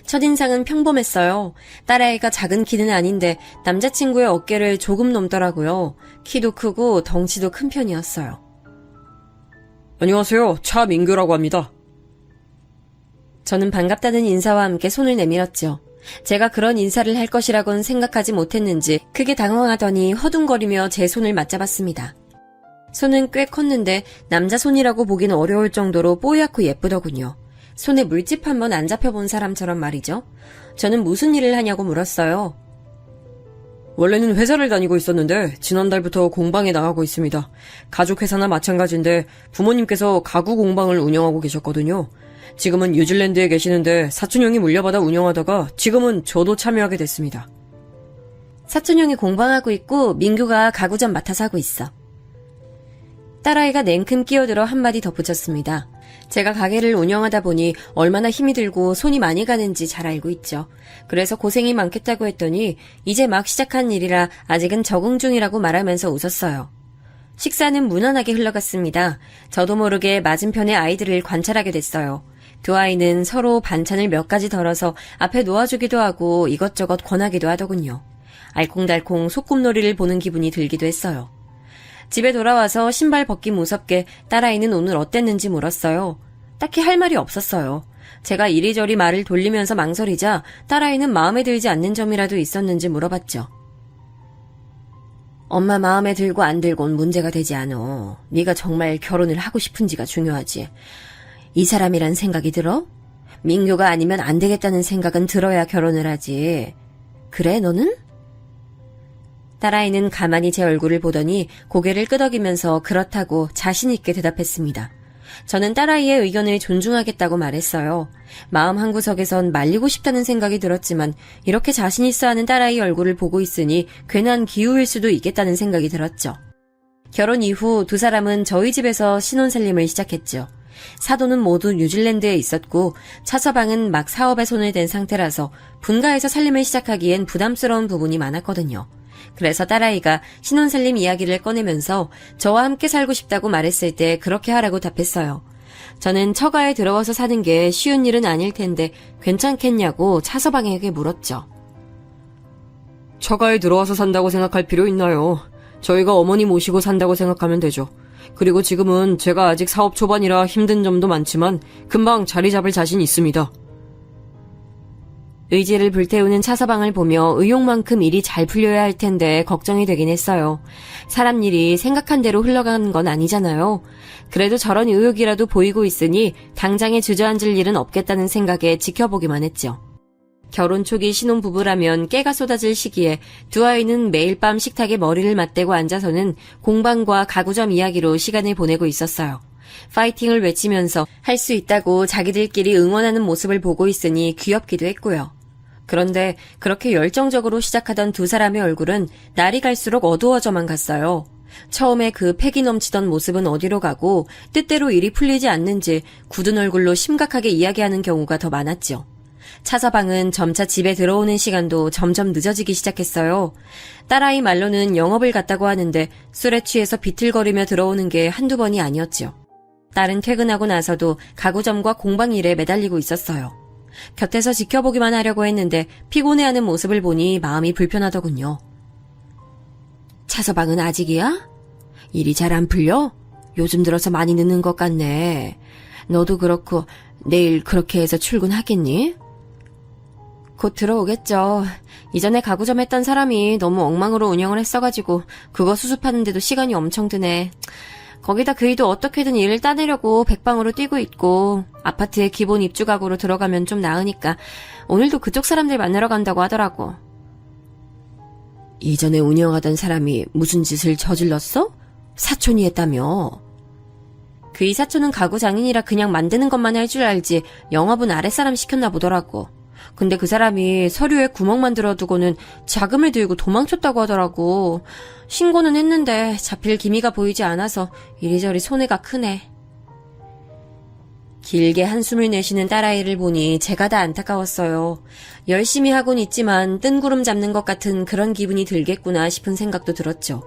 첫인상은 평범했어요. 딸아이가 작은 키는 아닌데 남자친구의 어깨를 조금 넘더라고요. 키도 크고 덩치도 큰 편이었어요. 안녕하세요. 차민규라고 합니다. 저는 반갑다는 인사와 함께 손을 내밀었죠. 제가 그런 인사를 할 것이라고는 생각하지 못했는지 크게 당황하더니 허둥거리며 제 손을 맞잡았습니다. 손은 꽤 컸는데 남자 손이라고 보기는 어려울 정도로 뽀얗고 예쁘더군요. 손에 물집 한번 안 잡혀본 사람처럼 말이죠. 저는 무슨 일을 하냐고 물었어요. 원래는 회사를 다니고 있었는데 지난달부터 공방에 나가고 있습니다. 가족 회사나 마찬가지인데 부모님께서 가구 공방을 운영하고 계셨거든요. 지금은 뉴질랜드에 계시는데 사촌형이 물려받아 운영하다가 지금은 저도 참여하게 됐습니다. 사촌형이 공방하고 있고 민규가 가구점 맡아서 하고 있어. 딸아이가 냉큼 끼어들어 한마디 덧붙였습니다. 제가 가게를 운영하다 보니 얼마나 힘이 들고 손이 많이 가는지 잘 알고 있죠. 그래서 고생이 많겠다고 했더니 이제 막 시작한 일이라 아직은 적응 중이라고 말하면서 웃었어요. 식사는 무난하게 흘러갔습니다. 저도 모르게 맞은편의 아이들을 관찰하게 됐어요. 2 아이는 서로 반찬을 몇 가지 덜어서 앞에 놓아주기도 하고 이것저것 권하기도 하더군요. 알콩달콩 소꿉놀이를 보는 기분이 들기도 했어요. 집에 돌아와서 신발 벗기 무섭게 딸아이는 오늘 어땠는지 물었어요. 딱히 할 말이 없었어요. 제가 이리저리 말을 돌리면서 망설이자 딸아이는 마음에 들지 않는 점이라도 있었는지 물어봤죠. 엄마 마음에 들고 안 들곤 문제가 되지 않어. 네가 정말 결혼을 하고 싶은지가 중요하지. 이 사람이란 생각이 들어? 민규가 아니면 안 되겠다는 생각은 들어야 결혼을 하지. 그래, 너는? 딸아이는 가만히 제 얼굴을 보더니 고개를 끄덕이면서 그렇다고 자신 있게 대답했습니다. 저는 딸아이의 의견을 존중하겠다고 말했어요. 마음 한구석에선 말리고 싶다는 생각이 들었지만 이렇게 자신 있어 하는 딸아이 얼굴을 보고 있으니 괜한 기우일 수도 있겠다는 생각이 들었죠. 결혼 이후 2 사람은 저희 집에서 신혼살림을 시작했죠. 사돈은 모두 뉴질랜드에 있었고 차서방은 막 사업에 손을 댄 상태라서 분가해서 살림을 시작하기엔 부담스러운 부분이 많았거든요. 그래서 딸아이가 신혼살림 이야기를 꺼내면서 저와 함께 살고 싶다고 말했을 때 그렇게 하라고 답했어요. 저는 처가에 들어와서 사는 게 쉬운 일은 아닐 텐데 괜찮겠냐고 차서방에게 물었죠. 처가에 들어와서 산다고 생각할 필요 있나요? 저희가 어머니 모시고 산다고 생각하면 되죠. 그리고 지금은 제가 아직 사업 초반이라 힘든 점도 많지만 금방 자리 잡을 자신 있습니다. 의지를 불태우는 차서방을 보며 의욕만큼 일이 잘 풀려야 할 텐데 걱정이 되긴 했어요. 사람 일이 생각한 대로 흘러가는 건 아니잖아요. 그래도 저런 의욕이라도 보이고 있으니 당장에 주저앉을 일은 없겠다는 생각에 지켜보기만 했죠. 결혼 초기 신혼부부라면 깨가 쏟아질 시기에 두 아이는 매일 밤 식탁에 머리를 맞대고 앉아서는 공방과 가구점 이야기로 시간을 보내고 있었어요. 파이팅을 외치면서 할 수 있다고 자기들끼리 응원하는 모습을 보고 있으니 귀엽기도 했고요. 그런데 그렇게 열정적으로 시작하던 두 사람의 얼굴은 날이 갈수록 어두워져만 갔어요. 처음에 그 패기 넘치던 모습은 어디로 가고 뜻대로 일이 풀리지 않는지 굳은 얼굴로 심각하게 이야기하는 경우가 더 많았죠. 차서방은 점차 집에 들어오는 시간도 점점 늦어지기 시작했어요. 딸아이 말로는 영업을 갔다고 하는데 술에 취해서 비틀거리며 들어오는 게 한두 번이 아니었죠. 딸은 퇴근하고 나서도 가구점과 공방 일에 매달리고 있었어요. 곁에서 지켜보기만 하려고 했는데 피곤해하는 모습을 보니 마음이 불편하더군요. 차서방은 아직이야? 일이 잘 안 풀려? 요즘 들어서 많이 늦는 것 같네. 너도 그렇고 내일 그렇게 해서 출근하겠니? 곧 들어오겠죠. 이전에 가구점 했던 사람이 너무 엉망으로 운영을 했어가지고 그거 수습하는데도 시간이 엄청 드네. 거기다 그이도 어떻게든 일을 따내려고 백방으로 뛰고 있고 아파트에 기본 입주 가구로 들어가면 좀 나으니까 오늘도 그쪽 사람들 만나러 간다고 하더라고. 이전에 운영하던 사람이 무슨 짓을 저질렀어? 사촌이 했다며? 그이 사촌은 가구 장인이라 그냥 만드는 것만 할 줄 알지 영업은 아랫사람 시켰나 보더라고. 근데 그 사람이 서류에 구멍 만들어두고는 자금을 들고 도망쳤다고 하더라고. 신고는 했는데 잡힐 기미가 보이지 않아서 이리저리 손해가 크네. 길게 한숨을 내쉬는 딸아이를 보니 제가 다 안타까웠어요. 열심히 하곤 있지만 뜬구름 잡는 것 같은 그런 기분이 들겠구나 싶은 생각도 들었죠.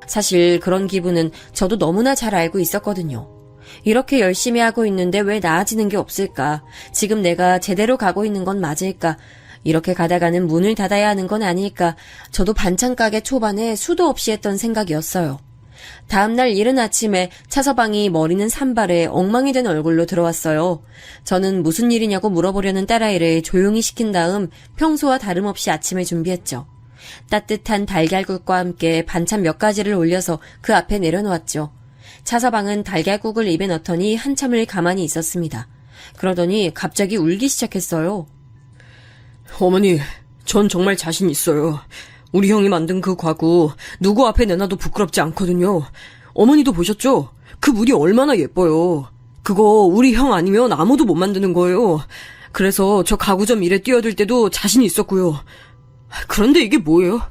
사실 그런 기분은 저도 너무나 잘 알고 있었거든요. 이렇게 열심히 하고 있는데 왜 나아지는 게 없을까? 지금 내가 제대로 가고 있는 건 맞을까? 이렇게 가다가는 문을 닫아야 하는 건 아닐까? 저도 반찬 가게 초반에 수도 없이 했던 생각이었어요. 다음날 이른 아침에 차서방이 머리는 산발에 엉망이 된 얼굴로 들어왔어요. 저는 무슨 일이냐고 물어보려는 딸아이를 조용히 시킨 다음 평소와 다름없이 아침을 준비했죠. 따뜻한 달걀국과 함께 반찬 몇 가지를 올려서 그 앞에 내려놓았죠. 차서방은 달걀국을 입에 넣더니 한참을 가만히 있었습니다. 그러더니 갑자기 울기 시작했어요. 어머니, 전 정말 자신 있어요. 우리 형이 만든 그 과구 누구 앞에 내놔도 부끄럽지 않거든요. 어머니도 보셨죠? 그 물이 얼마나 예뻐요. 그거 우리 형 아니면 아무도 못 만드는 거예요. 그래서 저 가구점 일에 뛰어들 때도 자신 있었고요. 그런데 이게 뭐예요?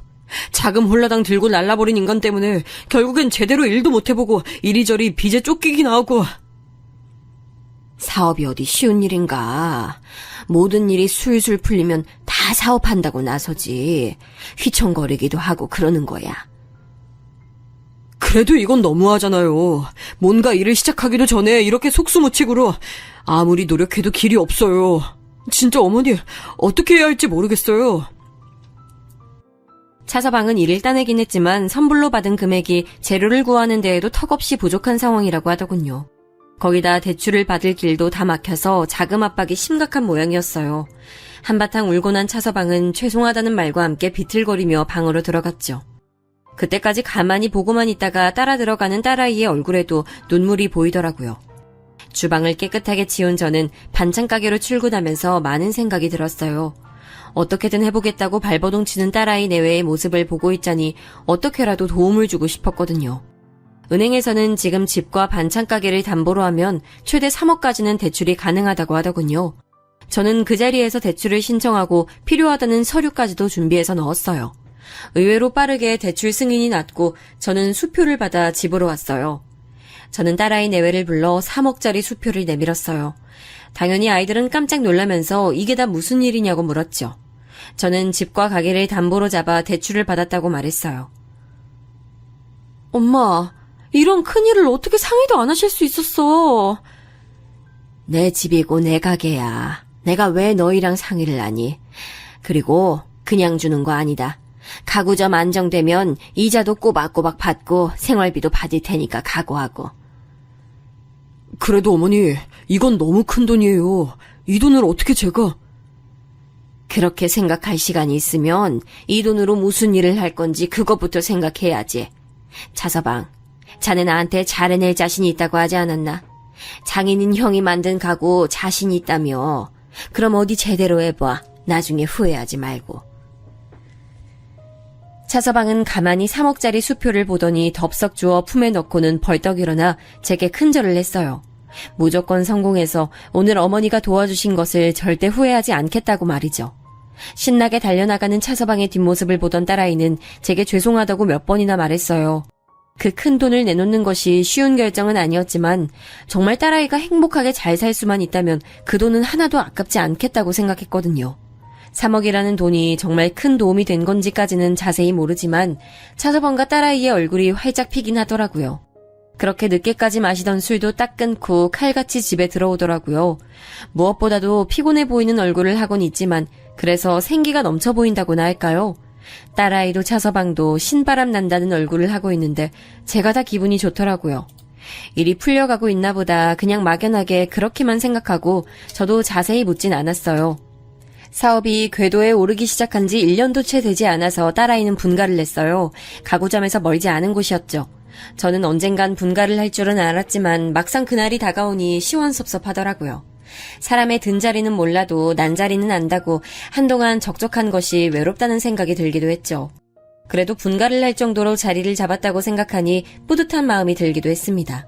자금 홀라당 들고 날라버린 인간 때문에 결국엔 제대로 일도 못 해보고 이리저리 빚에 쫓기기나 하고. 사업이 어디 쉬운 일인가. 모든 일이 술술 풀리면 다 사업한다고 나서지. 휘청거리기도 하고 그러는 거야. 그래도 이건 너무하잖아요. 뭔가 일을 시작하기도 전에 이렇게 속수무책으로 아무리 노력해도 길이 없어요. 진짜 어머니 어떻게 해야 할지 모르겠어요. 차서방은 일을 따내긴 했지만 선불로 받은 금액이 재료를 구하는 데에도 턱없이 부족한 상황이라고 하더군요. 거기다 대출을 받을 길도 다 막혀서 자금 압박이 심각한 모양이었어요. 한바탕 울고 난 차서방은 죄송하다는 말과 함께 비틀거리며 방으로 들어갔죠. 그때까지 가만히 보고만 있다가 따라 들어가는 딸아이의 얼굴에도 눈물이 보이더라고요. 주방을 깨끗하게 치운 저는 반찬 가게로 출근하면서 많은 생각이 들었어요. 어떻게든 해보겠다고 발버둥 치는 딸아이 내외의 모습을 보고 있자니 어떻게라도 도움을 주고 싶었거든요. 은행에서는 지금 집과 반찬 가게를 담보로 하면 최대 3억까지는 대출이 가능하다고 하더군요. 저는 그 자리에서 대출을 신청하고 필요하다는 서류까지도 준비해서 넣었어요. 의외로 빠르게 대출 승인이 났고 저는 수표를 받아 집으로 왔어요. 저는 딸아이 내외를 불러 3억짜리 수표를 내밀었어요. 당연히 아이들은 깜짝 놀라면서 이게 다 무슨 일이냐고 물었죠. 저는 집과 가게를 담보로 잡아 대출을 받았다고 말했어요. 엄마, 이런 큰일을 어떻게 상의도 안 하실 수 있었어? 내 집이고 내 가게야. 내가 왜 너희랑 상의를 하니? 그리고 그냥 주는 거 아니다. 가구점 안정되면 이자도 꼬박꼬박 받고 생활비도 받을 테니까 각오하고. 그래도 어머니, 이건 너무 큰 돈이에요. 이 돈을 어떻게 제가... 그렇게 생각할 시간이 있으면 이 돈으로 무슨 일을 할 건지 그것부터 생각해야지. 차서방, 자네 나한테 잘해낼 자신이 있다고 하지 않았나? 장인인 형이 만든 가구 자신 있다며. 그럼 어디 제대로 해봐. 나중에 후회하지 말고. 차서방은 가만히 3억짜리 수표를 보더니 덥석 주워 품에 넣고는 벌떡 일어나 제게 큰절을 했어요. 무조건 성공해서 오늘 어머니가 도와주신 것을 절대 후회하지 않겠다고 말이죠. 신나게 달려나가는 차서방의 뒷모습을 보던 딸아이는 제게 죄송하다고 몇 번이나 말했어요. 그 큰 돈을 내놓는 것이 쉬운 결정은 아니었지만 정말 딸아이가 행복하게 잘 살 수만 있다면 그 돈은 하나도 아깝지 않겠다고 생각했거든요. 3억이라는 돈이 정말 큰 도움이 된 건지까지는 자세히 모르지만 차서방과 딸아이의 얼굴이 활짝 피긴 하더라고요. 그렇게 늦게까지 마시던 술도 딱 끊고 칼같이 집에 들어오더라고요. 무엇보다도 피곤해 보이는 얼굴을 하곤 있지만 그래서 생기가 넘쳐 보인다고나 할까요? 딸아이도 차서방도 신바람 난다는 얼굴을 하고 있는데 제가 다 기분이 좋더라고요. 일이 풀려가고 있나 보다 그냥 막연하게 그렇게만 생각하고 저도 자세히 묻진 않았어요. 사업이 궤도에 오르기 시작한 지 1년도 채 되지 않아서 딸아이는 분가를 냈어요. 가구점에서 멀지 않은 곳이었죠. 저는 언젠간 분가를 할 줄은 알았지만 막상 그날이 다가오니 시원섭섭하더라고요. 사람의 든 자리는 몰라도 난 자리는 안다고 한동안 적적한 것이 외롭다는 생각이 들기도 했죠. 그래도 분가를 할 정도로 자리를 잡았다고 생각하니 뿌듯한 마음이 들기도 했습니다.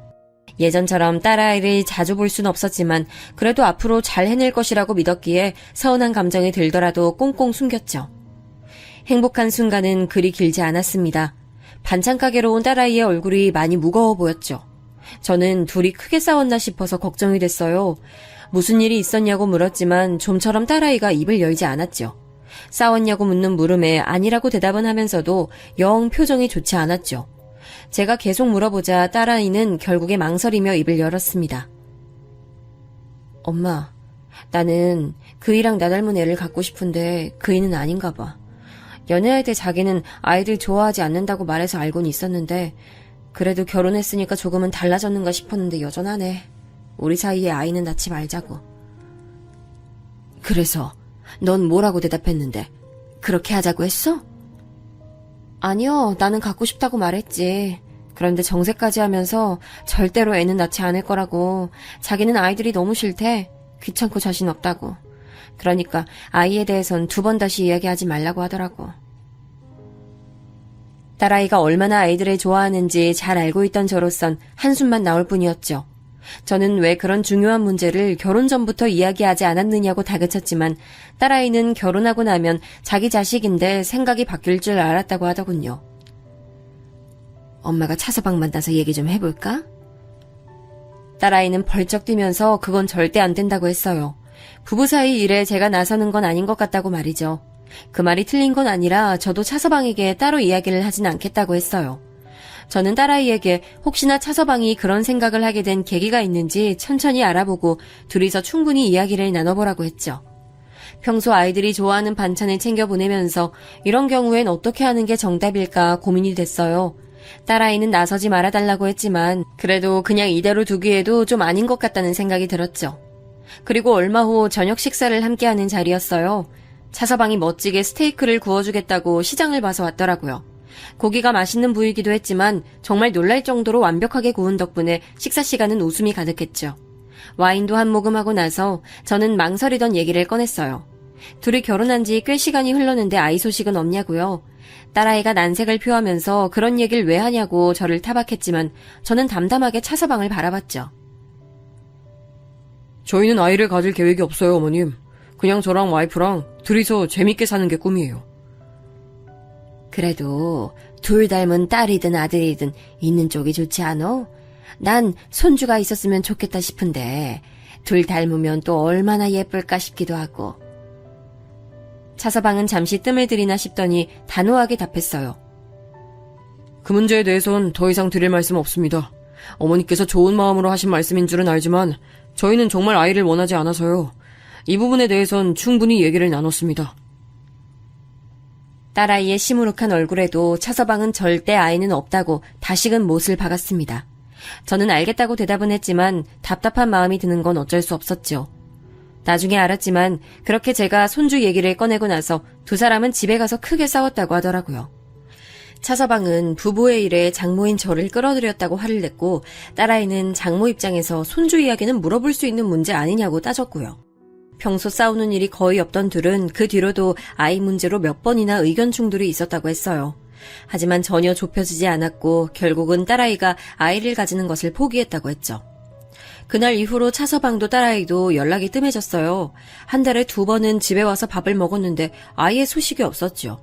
예전처럼 딸아이를 자주 볼 순 없었지만 그래도 앞으로 잘 해낼 것이라고 믿었기에 서운한 감정이 들더라도 꽁꽁 숨겼죠. 행복한 순간은 그리 길지 않았습니다. 반찬 가게로 온 딸아이의 얼굴이 많이 무거워 보였죠. 저는 둘이 크게 싸웠나 싶어서 걱정이 됐어요. 무슨 일이 있었냐고 물었지만 좀처럼 딸아이가 입을 열지 않았죠. 싸웠냐고 묻는 물음에 아니라고 대답은 하면서도 영 표정이 좋지 않았죠. 제가 계속 물어보자 딸아이는 결국에 망설이며 입을 열었습니다. 엄마, 나는 그이랑 나 닮은 애를 갖고 싶은데 그이는 아닌가 봐. 연애할 때 자기는 아이들 좋아하지 않는다고 말해서 알고는 있었는데 그래도 결혼했으니까 조금은 달라졌는가 싶었는데 여전하네. 우리 사이에 아이는 낳지 말자고. 그래서 넌 뭐라고 대답했는데? 그렇게 하자고 했어? 아니요, 나는 갖고 싶다고 말했지. 그런데 정색까지 하면서 절대로 애는 낳지 않을 거라고. 자기는 아이들이 너무 싫대. 귀찮고 자신 없다고. 그러니까 아이에 대해선 2번 다시 이야기하지 말라고 하더라고. 딸아이가 얼마나 아이들을 좋아하는지 잘 알고 있던 저로선 한숨만 나올 뿐이었죠. 저는 왜 그런 중요한 문제를 결혼 전부터 이야기하지 않았느냐고 다그쳤지만 딸아이는 결혼하고 나면 자기 자식인데 생각이 바뀔 줄 알았다고 하더군요. 엄마가 차서방 만나서 얘기 좀 해볼까? 딸아이는 벌쩍 뛰면서 그건 절대 안 된다고 했어요. 부부 사이 일에 제가 나서는 건 아닌 것 같다고 말이죠. 그 말이 틀린 건 아니라 저도 차서방에게 따로 이야기를 하진 않겠다고 했어요. 저는 딸아이에게 혹시나 차서방이 그런 생각을 하게 된 계기가 있는지 천천히 알아보고 둘이서 충분히 이야기를 나눠보라고 했죠. 평소 아이들이 좋아하는 반찬을 챙겨 보내면서 이런 경우엔 어떻게 하는 게 정답일까 고민이 됐어요. 딸아이는 나서지 말아달라고 했지만 그래도 그냥 이대로 두기에도 좀 아닌 것 같다는 생각이 들었죠. 그리고 얼마 후 저녁 식사를 함께하는 자리였어요. 차서방이 멋지게 스테이크를 구워주겠다고 시장을 봐서 왔더라고요. 고기가 맛있는 부위이기도 했지만 정말 놀랄 정도로 완벽하게 구운 덕분에 식사 시간은 웃음이 가득했죠. 와인도 한 모금 하고 나서 저는 망설이던 얘기를 꺼냈어요. 둘이 결혼한 지 꽤 시간이 흘렀는데 아이 소식은 없냐고요. 딸아이가 난색을 표하면서 그런 얘기를 왜 하냐고 저를 타박했지만 저는 담담하게 차서방을 바라봤죠. 저희는 아이를 가질 계획이 없어요, 어머님. 그냥 저랑 와이프랑 둘이서 재밌게 사는 게 꿈이에요. 그래도 둘 닮은 딸이든 아들이든 있는 쪽이 좋지 않어? 난 손주가 있었으면 좋겠다 싶은데 둘 닮으면 또 얼마나 예쁠까 싶기도 하고. 차서방은 잠시 뜸을 들이나 싶더니 단호하게 답했어요. 그 문제에 대해선 더 이상 드릴 말씀 없습니다. 어머니께서 좋은 마음으로 하신 말씀인 줄은 알지만 저희는 정말 아이를 원하지 않아서요. 이 부분에 대해선 충분히 얘기를 나눴습니다. 딸아이의 시무룩한 얼굴에도 차서방은 절대 아이는 없다고 다시금 못을 박았습니다. 저는 알겠다고 대답은 했지만 답답한 마음이 드는 건 어쩔 수 없었죠. 나중에 알았지만 그렇게 제가 손주 얘기를 꺼내고 나서 두 사람은 집에 가서 크게 싸웠다고 하더라고요. 차서방은 부부의 일에 장모인 저를 끌어들였다고 화를 냈고, 딸아이는 장모 입장에서 손주 이야기는 물어볼 수 있는 문제 아니냐고 따졌고요. 평소 싸우는 일이 거의 없던 둘은 그 뒤로도 아이 문제로 몇 번이나 의견 충돌이 있었다고 했어요. 하지만 전혀 좁혀지지 않았고 결국은 딸아이가 아이를 가지는 것을 포기했다고 했죠. 그날 이후로 차서방도 딸아이도 연락이 뜸해졌어요. 한 달에 2번은 집에 와서 밥을 먹었는데 아이의 소식이 없었죠.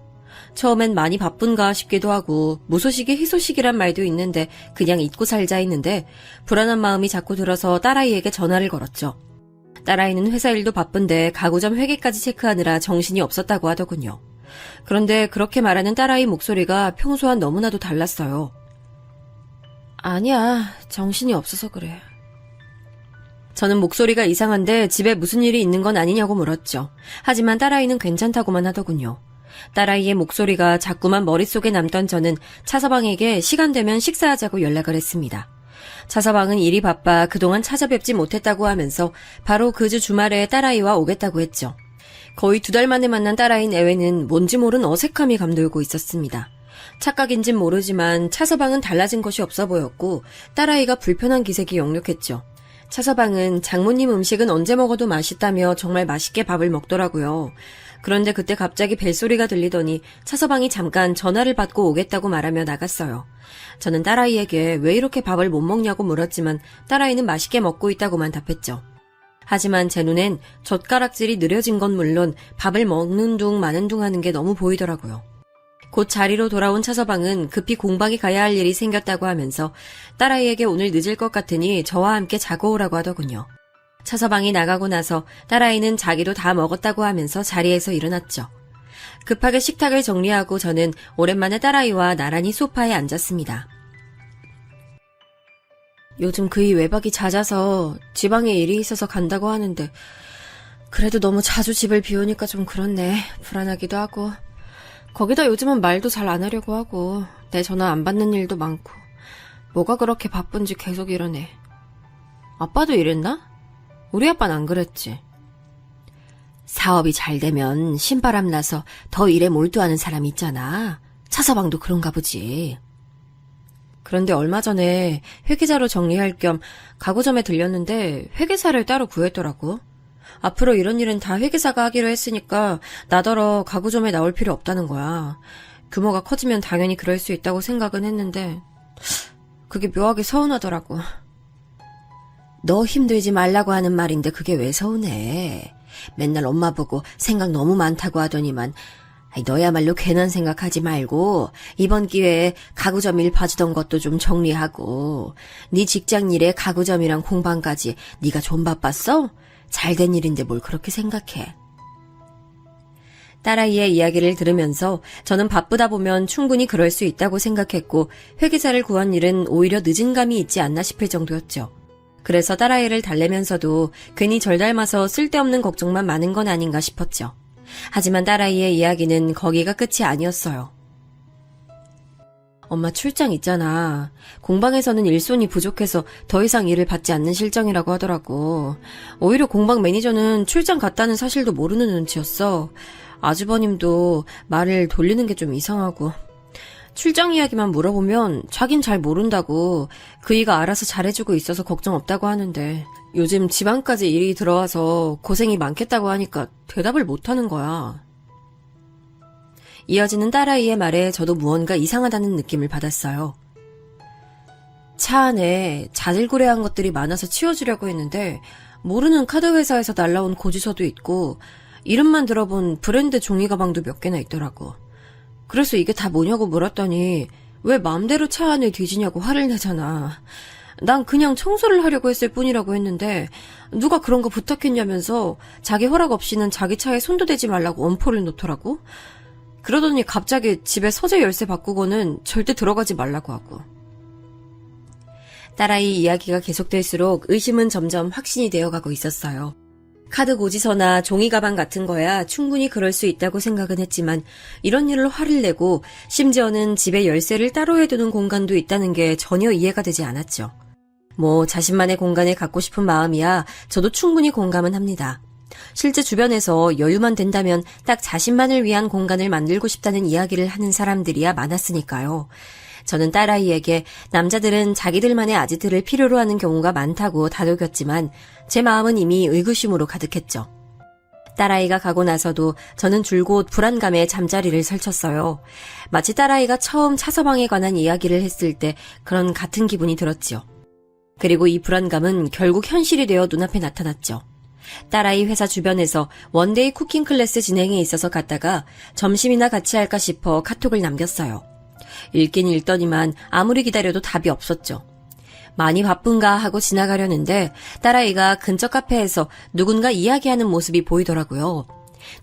처음엔 많이 바쁜가 싶기도 하고 무소식이 희소식이란 말도 있는데 그냥 잊고 살자 했는데 불안한 마음이 자꾸 들어서 딸아이에게 전화를 걸었죠. 딸아이는 회사 일도 바쁜데 가구점 회계까지 체크하느라 정신이 없었다고 하더군요. 그런데 그렇게 말하는 딸아이 목소리가 평소와 너무나도 달랐어요. 아니야, 정신이 없어서 그래. 저는 목소리가 이상한데 집에 무슨 일이 있는 건 아니냐고 물었죠. 하지만 딸아이는 괜찮다고만 하더군요. 딸아이의 목소리가 자꾸만 머릿속에 남던 저는 차서방에게 시간 되면 식사하자고 연락을 했습니다. 차서방은 일이 바빠 그동안 찾아뵙지 못했다고 하면서 바로 그 주 주말에 딸아이와 오겠다고 했죠. 거의 2달 만에 만난 딸아이 내외는 뭔지 모른 어색함이 감돌고 있었습니다. 착각인진 모르지만 차서방은 달라진 것이 없어 보였고 딸아이가 불편한 기색이 역력했죠. 차서방은 장모님 음식은 언제 먹어도 맛있다며 정말 맛있게 밥을 먹더라고요. 그런데 그때 갑자기 벨소리가 들리더니 차서방이 잠깐 전화를 받고 오겠다고 말하며 나갔어요. 저는 딸아이에게 왜 이렇게 밥을 못 먹냐고 물었지만 딸아이는 맛있게 먹고 있다고만 답했죠. 하지만 제 눈엔 젓가락질이 느려진 건 물론 밥을 먹는 둥 마는 둥 하는 게 너무 보이더라고요. 곧 자리로 돌아온 차서방은 급히 공방에 가야 할 일이 생겼다고 하면서 딸아이에게 오늘 늦을 것 같으니 저와 함께 자고 오라고 하더군요. 차서방이 나가고 나서 딸아이는 자기도 다 먹었다고 하면서 자리에서 일어났죠. 급하게 식탁을 정리하고 저는 오랜만에 딸아이와 나란히 소파에 앉았습니다. 요즘 그이 외박이 잦아서 지방에 일이 있어서 간다고 하는데 그래도 너무 자주 집을 비우니까 좀 그렇네. 불안하기도 하고. 거기다 요즘은 말도 잘 안 하려고 하고 내 전화 안 받는 일도 많고 뭐가 그렇게 바쁜지 계속 이러네. 아빠도 이랬나? 우리 아빠는 안 그랬지. 사업이 잘 되면 신바람 나서 더 일에 몰두하는 사람이 있잖아. 차서방도 그런가 보지. 그런데 얼마 전에 회계자로 정리할 겸 가구점에 들렸는데 회계사를 따로 구했더라고. 앞으로 이런 일은 다 회계사가 하기로 했으니까 나더러 가구점에 나올 필요 없다는 거야. 규모가 커지면 당연히 그럴 수 있다고 생각은 했는데 그게 묘하게 서운하더라고. 너 힘들지 말라고 하는 말인데 그게 왜 서운해. 맨날 엄마 보고 생각 너무 많다고 하더니만 너야말로 괜한 생각하지 말고 이번 기회에 가구점 일 봐주던 것도 좀 정리하고 네 직장 일에 가구점이랑 공방까지 네가 좀 바빴어? 잘된 일인데 뭘 그렇게 생각해. 딸아이의 이야기를 들으면서 저는 바쁘다 보면 충분히 그럴 수 있다고 생각했고 회계사를 구한 일은 오히려 늦은 감이 있지 않나 싶을 정도였죠. 그래서 딸아이를 달래면서도 괜히 절 닮아서 쓸데없는 걱정만 많은 건 아닌가 싶었죠. 하지만 딸아이의 이야기는 거기가 끝이 아니었어요. 엄마 출장 있잖아. 공방에서는 일손이 부족해서 더 이상 일을 받지 않는 실정이라고 하더라고. 오히려 공방 매니저는 출장 갔다는 사실도 모르는 눈치였어. 아주버님도 말을 돌리는 게 좀 이상하고. 출장 이야기만 물어보면 자긴 잘 모른다고 그이가 알아서 잘해주고 있어서 걱정 없다고 하는데 요즘 지방까지 일이 들어와서 고생이 많겠다고 하니까 대답을 못하는 거야. 이어지는 딸아이의 말에 저도 무언가 이상하다는 느낌을 받았어요. 차 안에 자질구레한 것들이 많아서 치워주려고 했는데 모르는 카드 회사에서 날라온 고지서도 있고 이름만 들어본 브랜드 종이 가방도 몇 개나 있더라고. 그래서 이게 다 뭐냐고 물었더니 왜 맘대로 차 안을 뒤지냐고 화를 내잖아. 난 그냥 청소를 하려고 했을 뿐이라고 했는데 누가 그런 거 부탁했냐면서 자기 허락 없이는 자기 차에 손도 대지 말라고 엄포를 놓더라고. 그러더니 갑자기 집에 서재 열쇠 바꾸고는 절대 들어가지 말라고 하고. 딸아이 이야기가 계속될수록 의심은 점점 확신이 되어가고 있었어요. 카드 고지서나 종이 가방 같은 거야 충분히 그럴 수 있다고 생각은 했지만 이런 일을 화를 내고 심지어는 집에 열쇠를 따로 해두는 공간도 있다는 게 전혀 이해가 되지 않았죠. 뭐 자신만의 공간을 갖고 싶은 마음이야 저도 충분히 공감은 합니다. 실제 주변에서 여유만 된다면 딱 자신만을 위한 공간을 만들고 싶다는 이야기를 하는 사람들이야 많았으니까요. 저는 딸아이에게 남자들은 자기들만의 아지트를 필요로 하는 경우가 많다고 다독였지만 제 마음은 이미 의구심으로 가득했죠. 딸아이가 가고 나서도 저는 줄곧 불안감에 잠자리를 설쳤어요. 마치 딸아이가 처음 차서방에 관한 이야기를 했을 때 그런 같은 기분이 들었지요. 그리고 이 불안감은 결국 현실이 되어 눈앞에 나타났죠. 딸아이 회사 주변에서 원데이 쿠킹 클래스 진행에 있어서 갔다가 점심이나 같이 할까 싶어 카톡을 남겼어요. 읽긴 읽더니만 아무리 기다려도 답이 없었죠. 많이 바쁜가 하고 지나가려는데 딸아이가 근처 카페에서 누군가 이야기하는 모습이 보이더라고요.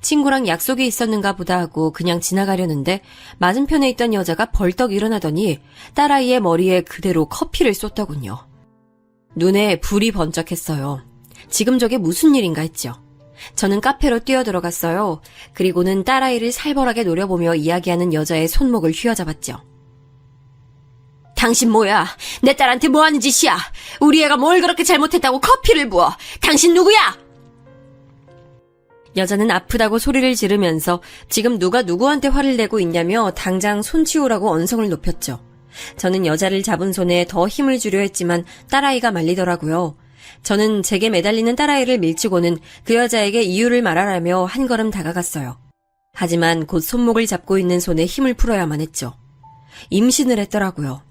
친구랑 약속이 있었는가 보다 하고 그냥 지나가려는데 맞은편에 있던 여자가 벌떡 일어나더니 딸아이의 머리에 그대로 커피를 쏟더군요. 눈에 불이 번쩍했어요. 지금 저게 무슨 일인가 했죠. 저는 카페로 뛰어들어갔어요. 그리고는 딸아이를 살벌하게 노려보며 이야기하는 여자의 손목을 휘어잡았죠. 당신 뭐야? 내 딸한테 뭐 하는 짓이야? 우리 애가 뭘 그렇게 잘못했다고 커피를 부어? 당신 누구야? 여자는 아프다고 소리를 지르면서 지금 누가 누구한테 화를 내고 있냐며 당장 손 치우라고 언성을 높였죠. 저는 여자를 잡은 손에 더 힘을 주려 했지만 딸아이가 말리더라고요. 저는 제게 매달리는 딸아이를 밀치고는 그 여자에게 이유를 말하라며 한 걸음 다가갔어요. 하지만 곧 손목을 잡고 있는 손에 힘을 풀어야만 했죠. 임신을 했더라고요.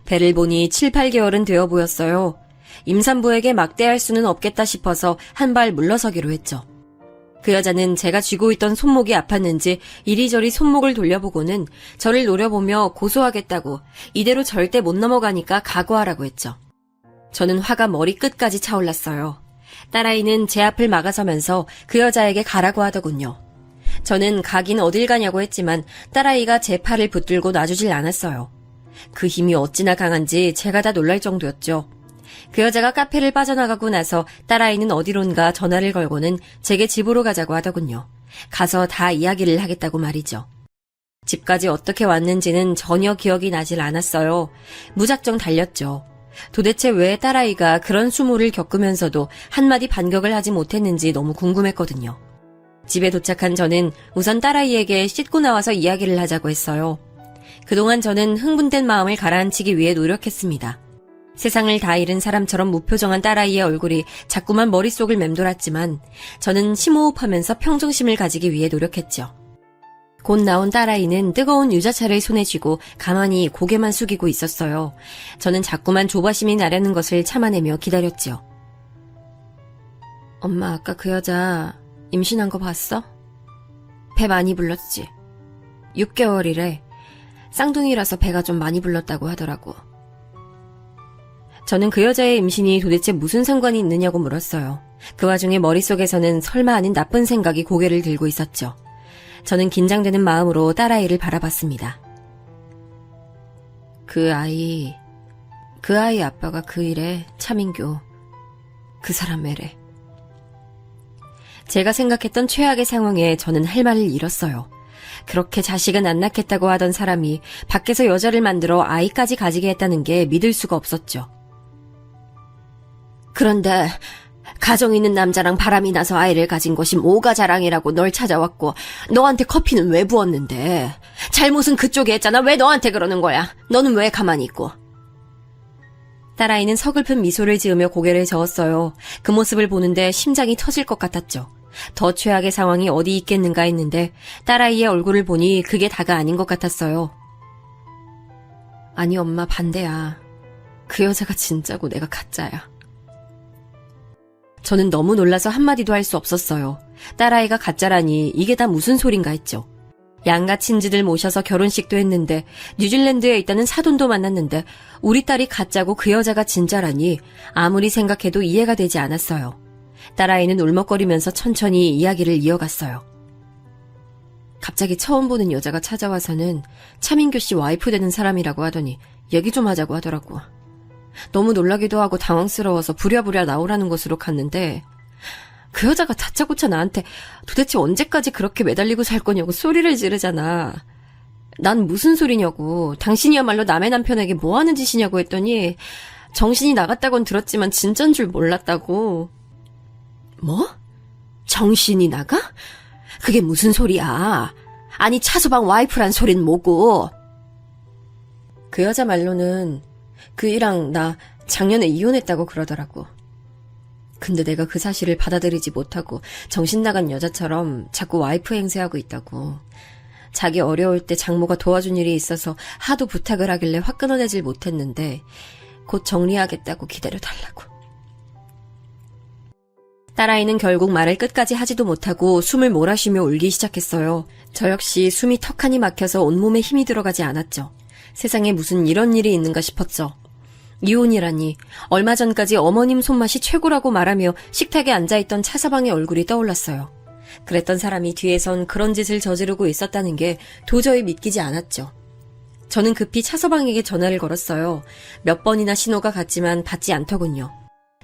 배를 보니 7, 8개월은 되어 보였어요. 임산부에게 막대할 수는 없겠다 싶어서 한 발 물러서기로 했죠. 그 여자는 제가 쥐고 있던 손목이 아팠는지 이리저리 손목을 돌려보고는 저를 노려보며 고소하겠다고 이대로 절대 못 넘어가니까 각오하라고 했죠. 저는 화가 머리끝까지 차올랐어요. 딸아이는 제 앞을 막아서면서 그 여자에게 가라고 하더군요. 저는 가긴 어딜 가냐고 했지만 딸아이가 제 팔을 붙들고 놔주질 않았어요. 그 힘이 어찌나 강한지 제가 다 놀랄 정도였죠. 그 여자가 카페를 빠져나가고 나서 딸아이는 어디론가 전화를 걸고는 제게 집으로 가자고 하더군요. 가서 다 이야기를 하겠다고 말이죠. 집까지 어떻게 왔는지는 전혀 기억이 나질 않았어요. 무작정 달렸죠. 도대체 왜 딸아이가 그런 수모를 겪으면서도 한마디 반격을 하지 못했는지 너무 궁금했거든요. 집에 도착한 저는 우선 딸아이에게 씻고 나와서 이야기를 하자고 했어요. 그동안 저는 흥분된 마음을 가라앉히기 위해 노력했습니다. 세상을 다 잃은 사람처럼 무표정한 딸아이의 얼굴이 자꾸만 머릿속을 맴돌았지만 저는 심호흡하면서 평정심을 가지기 위해 노력했죠. 곧 나온 딸아이는 뜨거운 유자차를 손에 쥐고 가만히 고개만 숙이고 있었어요. 저는 자꾸만 조바심이 나려는 것을 참아내며 기다렸죠. 엄마, 아까 그 여자 임신한 거 봤어? 배 많이 불렀지? 6개월이래. 쌍둥이라서 배가 좀 많이 불렀다고 하더라고. 저는 그 여자의 임신이 도대체 무슨 상관이 있느냐고 물었어요. 그 와중에 머릿속에서는 설마 아닌 나쁜 생각이 고개를 들고 있었죠. 저는 긴장되는 마음으로 딸아이를 바라봤습니다. 그 아이 아빠가 그 일에 차민규, 그 사람 애래. 제가 생각했던 최악의 상황에 저는 할 말을 잃었어요. 그렇게 자식은 안 낳겠다고 하던 사람이 밖에서 여자를 만들어 아이까지 가지게 했다는 게 믿을 수가 없었죠. 그런데 가정 있는 남자랑 바람이 나서 아이를 가진 것이 뭐가 자랑이라고 널 찾아왔고 너한테 커피는 왜 부었는데? 잘못은 그쪽이 했잖아. 왜 너한테 그러는 거야? 너는 왜 가만히 있고? 딸아이는 서글픈 미소를 지으며 고개를 저었어요. 그 모습을 보는데 심장이 터질 것 같았죠. 더 최악의 상황이 어디 있겠는가 했는데 딸아이의 얼굴을 보니 그게 다가 아닌 것 같았어요. 아니 엄마 반대야. 그 여자가 진짜고 내가 가짜야. 저는 너무 놀라서 한마디도 할 수 없었어요. 딸아이가 가짜라니 이게 다 무슨 소린가 했죠. 양가 친지들 모셔서 결혼식도 했는데 뉴질랜드에 있다는 사돈도 만났는데 우리 딸이 가짜고 그 여자가 진짜라니 아무리 생각해도 이해가 되지 않았어요. 딸아이는 울먹거리면서 천천히 이야기를 이어갔어요. 갑자기 처음 보는 여자가 찾아와서는 차민규 씨 와이프 되는 사람이라고 하더니 얘기 좀 하자고 하더라고. 너무 놀라기도 하고 당황스러워서 부랴부랴 나오라는 곳으로 갔는데 그 여자가 다짜고짜 나한테 도대체 언제까지 그렇게 매달리고 살 거냐고 소리를 지르잖아. 난 무슨 소리냐고, 당신이야말로 남의 남편에게 뭐 하는 짓이냐고 했더니 정신이 나갔다곤 들었지만 진짠 줄 몰랐다고. 뭐? 정신이 나가? 그게 무슨 소리야? 아니 차서방 와이프란 소린 뭐고? 그 여자 말로는 그이랑 나 작년에 이혼했다고 그러더라고. 근데 내가 그 사실을 받아들이지 못하고 정신 나간 여자처럼 자꾸 와이프 행세하고 있다고. 자기 어려울 때 장모가 도와준 일이 있어서 하도 부탁을 하길래 확 끊어내질 못했는데 곧 정리하겠다고 기다려달라고. 딸아이는 결국 말을 끝까지 하지도 못하고 숨을 몰아쉬며 울기 시작했어요. 저 역시 숨이 턱하니 막혀서 온몸에 힘이 들어가지 않았죠. 세상에 무슨 이런 일이 있는가 싶었죠. 이혼이라니. 얼마 전까지 어머님 손맛이 최고라고 말하며 식탁에 앉아있던 차서방의 얼굴이 떠올랐어요. 그랬던 사람이 뒤에선 그런 짓을 저지르고 있었다는 게 도저히 믿기지 않았죠. 저는 급히 차서방에게 전화를 걸었어요. 몇 번이나 신호가 갔지만 받지 않더군요.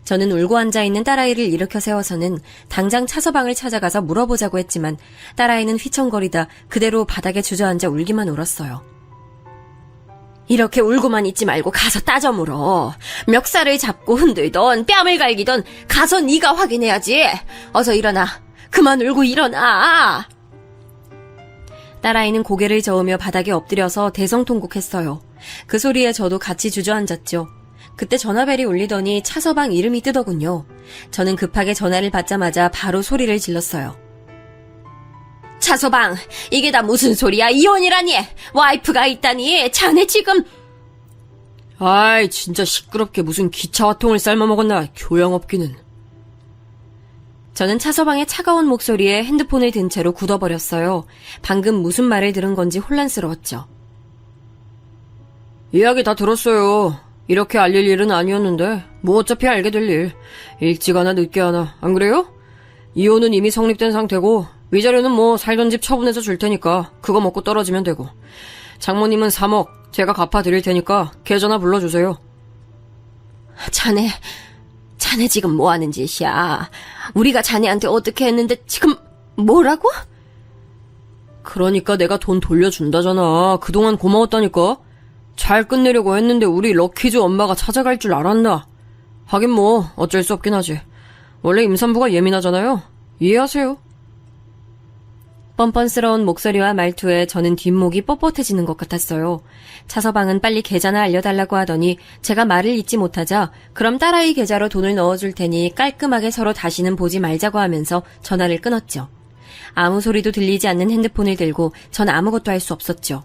저는 울고 앉아있는 딸아이를 일으켜 세워서는 당장 차서방을 찾아가서 물어보자고 했지만 딸아이는 휘청거리다 그대로 바닥에 주저앉아 울기만 울었어요. 이렇게 울고만 있지 말고 가서 따져 물어. 멱살을 잡고 흔들던 뺨을 갈기던 가서 네가 확인해야지. 어서 일어나. 그만 울고 일어나. 딸아이는 고개를 저으며 바닥에 엎드려서 대성통곡했어요. 그 소리에 저도 같이 주저앉았죠. 그때 전화벨이 울리더니 차서방 이름이 뜨더군요. 저는 급하게 전화를 받자마자 바로 소리를 질렀어요. 차서방, 이게 다 무슨 소리야? 이혼이라니! 와이프가 있다니! 자네 지금... 아이, 진짜 시끄럽게 무슨 기차화통을 삶아먹었나, 교양없기는. 저는 차서방의 차가운 목소리에 핸드폰을 든 채로 굳어버렸어요. 방금 무슨 말을 들은 건지 혼란스러웠죠. 이야기 다 들었어요. 이렇게 알릴 일은 아니었는데 뭐 어차피 알게 될 일. 일찍 하나 늦게 하나, 안 그래요? 이혼은 이미 성립된 상태고 위자료는 뭐 살던 집 처분해서 줄 테니까 그거 먹고 떨어지면 되고, 장모님은 3억 제가 갚아드릴 테니까 계좌나 불러주세요. 자네 지금 뭐 하는 짓이야? 우리가 자네한테 어떻게 했는데 지금 뭐라고? 그러니까 내가 돈 돌려준다잖아. 그동안 고마웠다니까. 잘 끝내려고 했는데 우리 럭키즈 엄마가 찾아갈 줄 알았나. 하긴 뭐 어쩔 수 없긴 하지. 원래 임산부가 예민하잖아요. 이해하세요. 뻔뻔스러운 목소리와 말투에 저는 뒷목이 뻣뻣해지는 것 같았어요. 차서방은 빨리 계좌나 알려달라고 하더니 제가 말을 잇지 못하자 그럼 딸아이 계좌로 돈을 넣어줄 테니 깔끔하게 서로 다시는 보지 말자고 하면서 전화를 끊었죠. 아무 소리도 들리지 않는 핸드폰을 들고 전 아무것도 할 수 없었죠.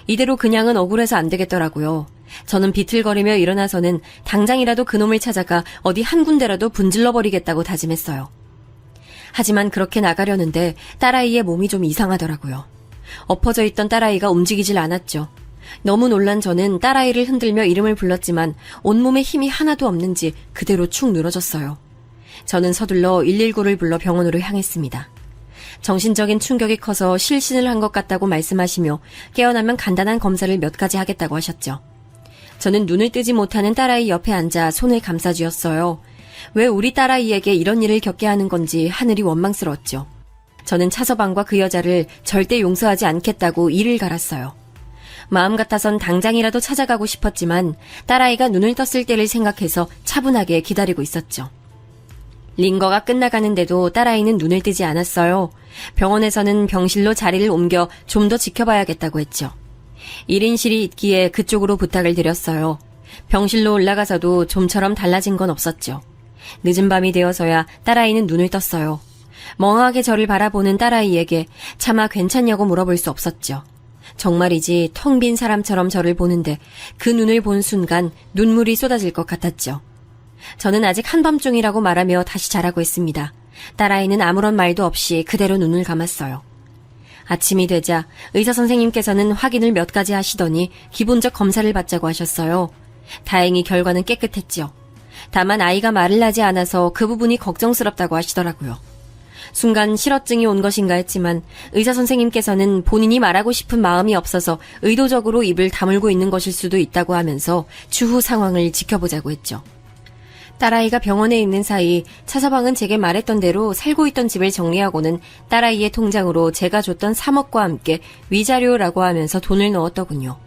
이대로 그냥은 억울해서 안 되겠더라고요. 저는 비틀거리며 일어나서는 당장이라도 그놈을 찾아가 어디 한 군데라도 분질러버리겠다고 다짐했어요. 하지만 그렇게 나가려는데 딸아이의 몸이 좀 이상하더라고요. 엎어져 있던 딸아이가 움직이질 않았죠. 너무 놀란 저는 딸아이를 흔들며 이름을 불렀지만 온몸에 힘이 하나도 없는지 그대로 축 늘어졌어요. 저는 서둘러 119를 불러 병원으로 향했습니다. 정신적인 충격이 커서 실신을 한 것 같다고 말씀하시며 깨어나면 간단한 검사를 몇 가지 하겠다고 하셨죠. 저는 눈을 뜨지 못하는 딸아이 옆에 앉아 손을 감싸쥐었어요. 왜 우리 딸아이에게 이런 일을 겪게 하는 건지 하늘이 원망스러웠죠. 저는 차서방과 그 여자를 절대 용서하지 않겠다고 이를 갈았어요. 마음 같아선 당장이라도 찾아가고 싶었지만 딸아이가 눈을 떴을 때를 생각해서 차분하게 기다리고 있었죠. 링거가 끝나가는데도 딸아이는 눈을 뜨지 않았어요. 병원에서는 병실로 자리를 옮겨 좀 더 지켜봐야겠다고 했죠. 1인실이 있기에 그쪽으로 부탁을 드렸어요. 병실로 올라가서도 좀처럼 달라진 건 없었죠. 늦은 밤이 되어서야 딸아이는 눈을 떴어요. 멍하게 저를 바라보는 딸아이에게 차마 괜찮냐고 물어볼 수 없었죠. 정말이지 텅 빈 사람처럼 저를 보는데 그 눈을 본 순간 눈물이 쏟아질 것 같았죠. 저는 아직 한밤중이라고 말하며 다시 자라고 했습니다. 딸아이는 아무런 말도 없이 그대로 눈을 감았어요. 아침이 되자 의사 선생님께서는 확인을 몇 가지 하시더니 기본적 검사를 받자고 하셨어요. 다행히 결과는 깨끗했지요. 다만 아이가 말을 하지 않아서 그 부분이 걱정스럽다고 하시더라고요. 순간 실어증이 온 것인가 했지만 의사 선생님께서는 본인이 말하고 싶은 마음이 없어서 의도적으로 입을 다물고 있는 것일 수도 있다고 하면서 추후 상황을 지켜보자고 했죠. 딸아이가 병원에 있는 사이 차서방은 제게 말했던 대로 살고 있던 집을 정리하고는 딸아이의 통장으로 제가 줬던 3억과 함께 위자료라고 하면서 돈을 넣었더군요.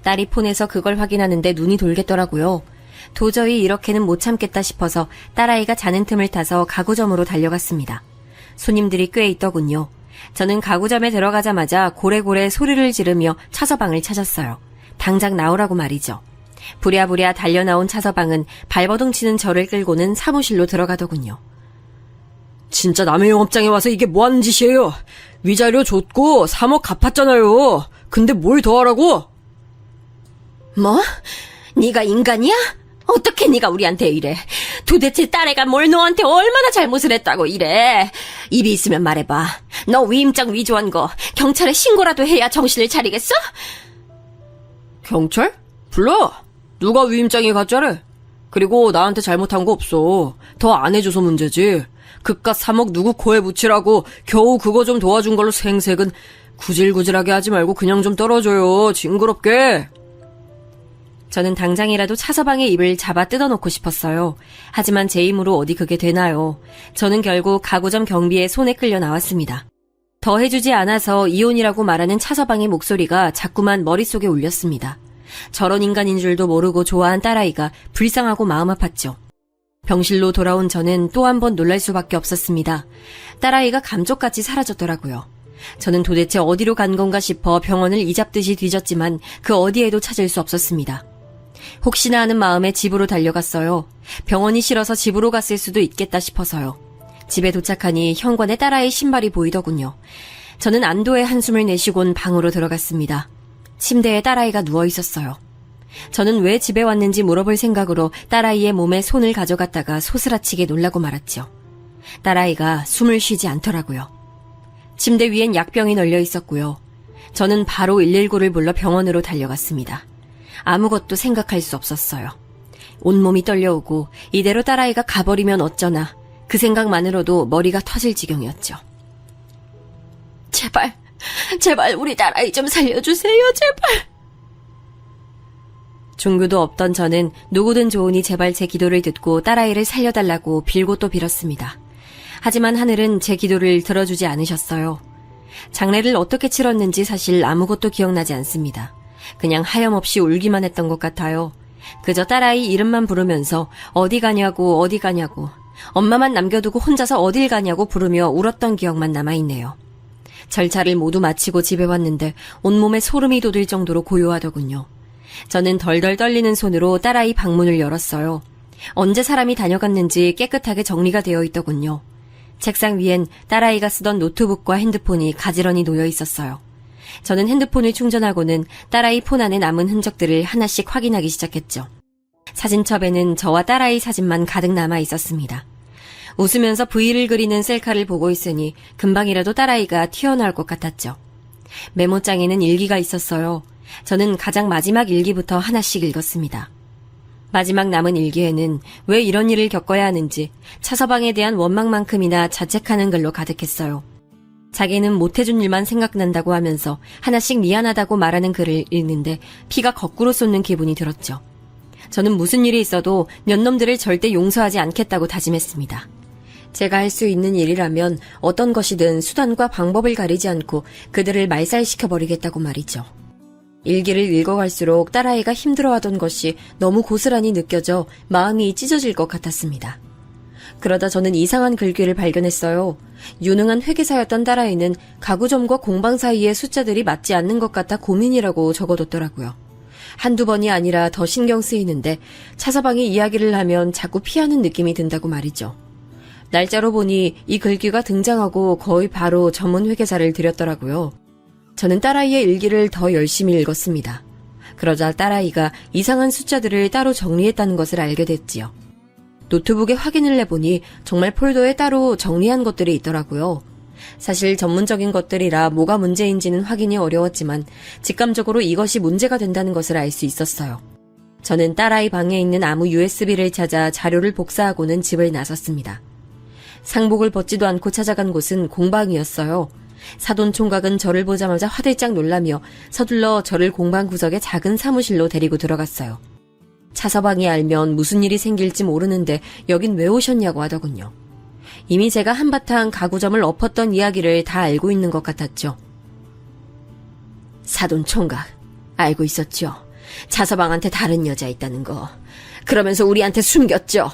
딸이 폰에서 그걸 확인하는데 눈이 돌겠더라고요. 도저히 이렇게는 못 참겠다 싶어서 딸아이가 자는 틈을 타서 가구점으로 달려갔습니다. 손님들이 꽤 있더군요. 저는 가구점에 들어가자마자 고래고래 소리를 지르며 차서방을 찾았어요. 당장 나오라고 말이죠. 부랴부랴 달려나온 차서방은 발버둥 치는 저를 끌고는 사무실로 들어가더군요. 진짜 남의 영업장에 와서 이게 뭐하는 짓이에요? 위자료 줬고 3억 갚았잖아요. 근데 뭘 더 하라고? 뭐? 네가 인간이야? 어떻게 네가 우리한테 이래? 도대체 딸애가 뭘 너한테 얼마나 잘못을 했다고 이래? 입이 있으면 말해봐. 너 위임장 위조한 거 경찰에 신고라도 해야 정신을 차리겠어? 경찰? 불러. 누가 위임장이 가짜래? 그리고 나한테 잘못한 거 없어. 더 안 해줘서 문제지. 그깟 3억 누구 코에 붙이라고 겨우 그거 좀 도와준 걸로 생색은 구질구질하게 하지 말고 그냥 좀 떨어져요. 징그럽게. 저는 당장이라도 차서방의 입을 잡아 뜯어놓고 싶었어요. 하지만 제 힘으로 어디 그게 되나요? 저는 결국 가구점 경비에 손에 끌려 나왔습니다. 더 해주지 않아서 이혼이라고 말하는 차서방의 목소리가 자꾸만 머릿속에 울렸습니다. 저런 인간인 줄도 모르고 좋아한 딸아이가 불쌍하고 마음 아팠죠. 병실로 돌아온 저는 또 한 번 놀랄 수밖에 없었습니다. 딸아이가 감쪽같이 사라졌더라고요. 저는 도대체 어디로 간 건가 싶어 병원을 이잡듯이 뒤졌지만 그 어디에도 찾을 수 없었습니다. 혹시나 하는 마음에 집으로 달려갔어요. 병원이 싫어서 집으로 갔을 수도 있겠다 싶어서요. 집에 도착하니 현관에 딸아이 신발이 보이더군요. 저는 안도의 한숨을 내쉬곤 방으로 들어갔습니다. 침대에 딸아이가 누워 있었어요. 저는 왜 집에 왔는지 물어볼 생각으로 딸아이의 몸에 손을 가져갔다가 소스라치게 놀라고 말았죠. 딸아이가 숨을 쉬지 않더라고요. 침대 위엔 약병이 널려 있었고요. 저는 바로 119를 불러 병원으로 달려갔습니다. 아무것도 생각할 수 없었어요. 온몸이 떨려오고 이대로 딸아이가 가버리면 어쩌나 그 생각만으로도 머리가 터질 지경이었죠. 제발 우리 딸아이 좀 살려주세요, 제발. 종교도 없던 저는 누구든 좋으니 제발 제 기도를 듣고 딸아이를 살려달라고 빌고 또 빌었습니다. 하지만 하늘은 제 기도를 들어주지 않으셨어요. 장례를 어떻게 치렀는지 사실 아무것도 기억나지 않습니다. 그냥 하염없이 울기만 했던 것 같아요. 그저 딸아이 이름만 부르면서 어디 가냐고 엄마만 남겨두고 혼자서 어딜 가냐고 부르며 울었던 기억만 남아있네요. 절차를 모두 마치고 집에 왔는데 온몸에 소름이 돋을 정도로 고요하더군요. 저는 덜덜 떨리는 손으로 딸아이 방문을 열었어요. 언제 사람이 다녀갔는지 깨끗하게 정리가 되어 있더군요. 책상 위엔 딸아이가 쓰던 노트북과 핸드폰이 가지런히 놓여 있었어요. 저는 핸드폰을 충전하고는 딸아이 폰 안에 남은 흔적들을 하나씩 확인하기 시작했죠. 사진첩에는 저와 딸아이 사진만 가득 남아 있었습니다. 웃으면서 V를 그리는 셀카를 보고 있으니 금방이라도 딸아이가 튀어나올 것 같았죠. 메모장에는 일기가 있었어요. 저는 가장 마지막 일기부터 하나씩 읽었습니다. 마지막 남은 일기에는 왜 이런 일을 겪어야 하는지 차서방에 대한 원망만큼이나 자책하는 글로 가득했어요. 자기는 못해준 일만 생각난다고 하면서 하나씩 미안하다고 말하는 글을 읽는데 피가 거꾸로 솟는 기분이 들었죠. 저는 무슨 일이 있어도 년놈들을 절대 용서하지 않겠다고 다짐했습니다. 제가 할 수 있는 일이라면 어떤 것이든 수단과 방법을 가리지 않고 그들을 말살시켜버리겠다고 말이죠. 일기를 읽어갈수록 딸아이가 힘들어하던 것이 너무 고스란히 느껴져 마음이 찢어질 것 같았습니다. 그러다 저는 이상한 글귀를 발견했어요. 유능한 회계사였던 딸아이는 가구점과 공방 사이의 숫자들이 맞지 않는 것 같아 고민이라고 적어뒀더라고요. 한두 번이 아니라 더 신경 쓰이는데 차서방이 이야기를 하면 자꾸 피하는 느낌이 든다고 말이죠. 날짜로 보니 이 글귀가 등장하고 거의 바로 전문 회계사를 들였더라고요. 저는 딸아이의 일기를 더 열심히 읽었습니다. 그러자 딸아이가 이상한 숫자들을 따로 정리했다는 것을 알게 됐지요. 노트북에 확인을 해보니 정말 폴더에 따로 정리한 것들이 있더라고요. 사실 전문적인 것들이라 뭐가 문제인지는 확인이 어려웠지만 직감적으로 이것이 문제가 된다는 것을 알 수 있었어요. 저는 딸아이 방에 있는 아무 USB를 찾아 자료를 복사하고는 집을 나섰습니다. 상복을 벗지도 않고 찾아간 곳은 공방이었어요. 사돈 총각은 저를 보자마자 화들짝 놀라며 서둘러 저를 공방 구석의 작은 사무실로 데리고 들어갔어요. 차서방이 알면 무슨 일이 생길지 모르는데 여긴 왜 오셨냐고 하더군요. 이미 제가 한바탕 가구점을 엎었던 이야기를 다 알고 있는 것 같았죠. 사돈 총각, 알고 있었죠. 차서방한테 다른 여자 있다는 거. 그러면서 우리한테 숨겼죠.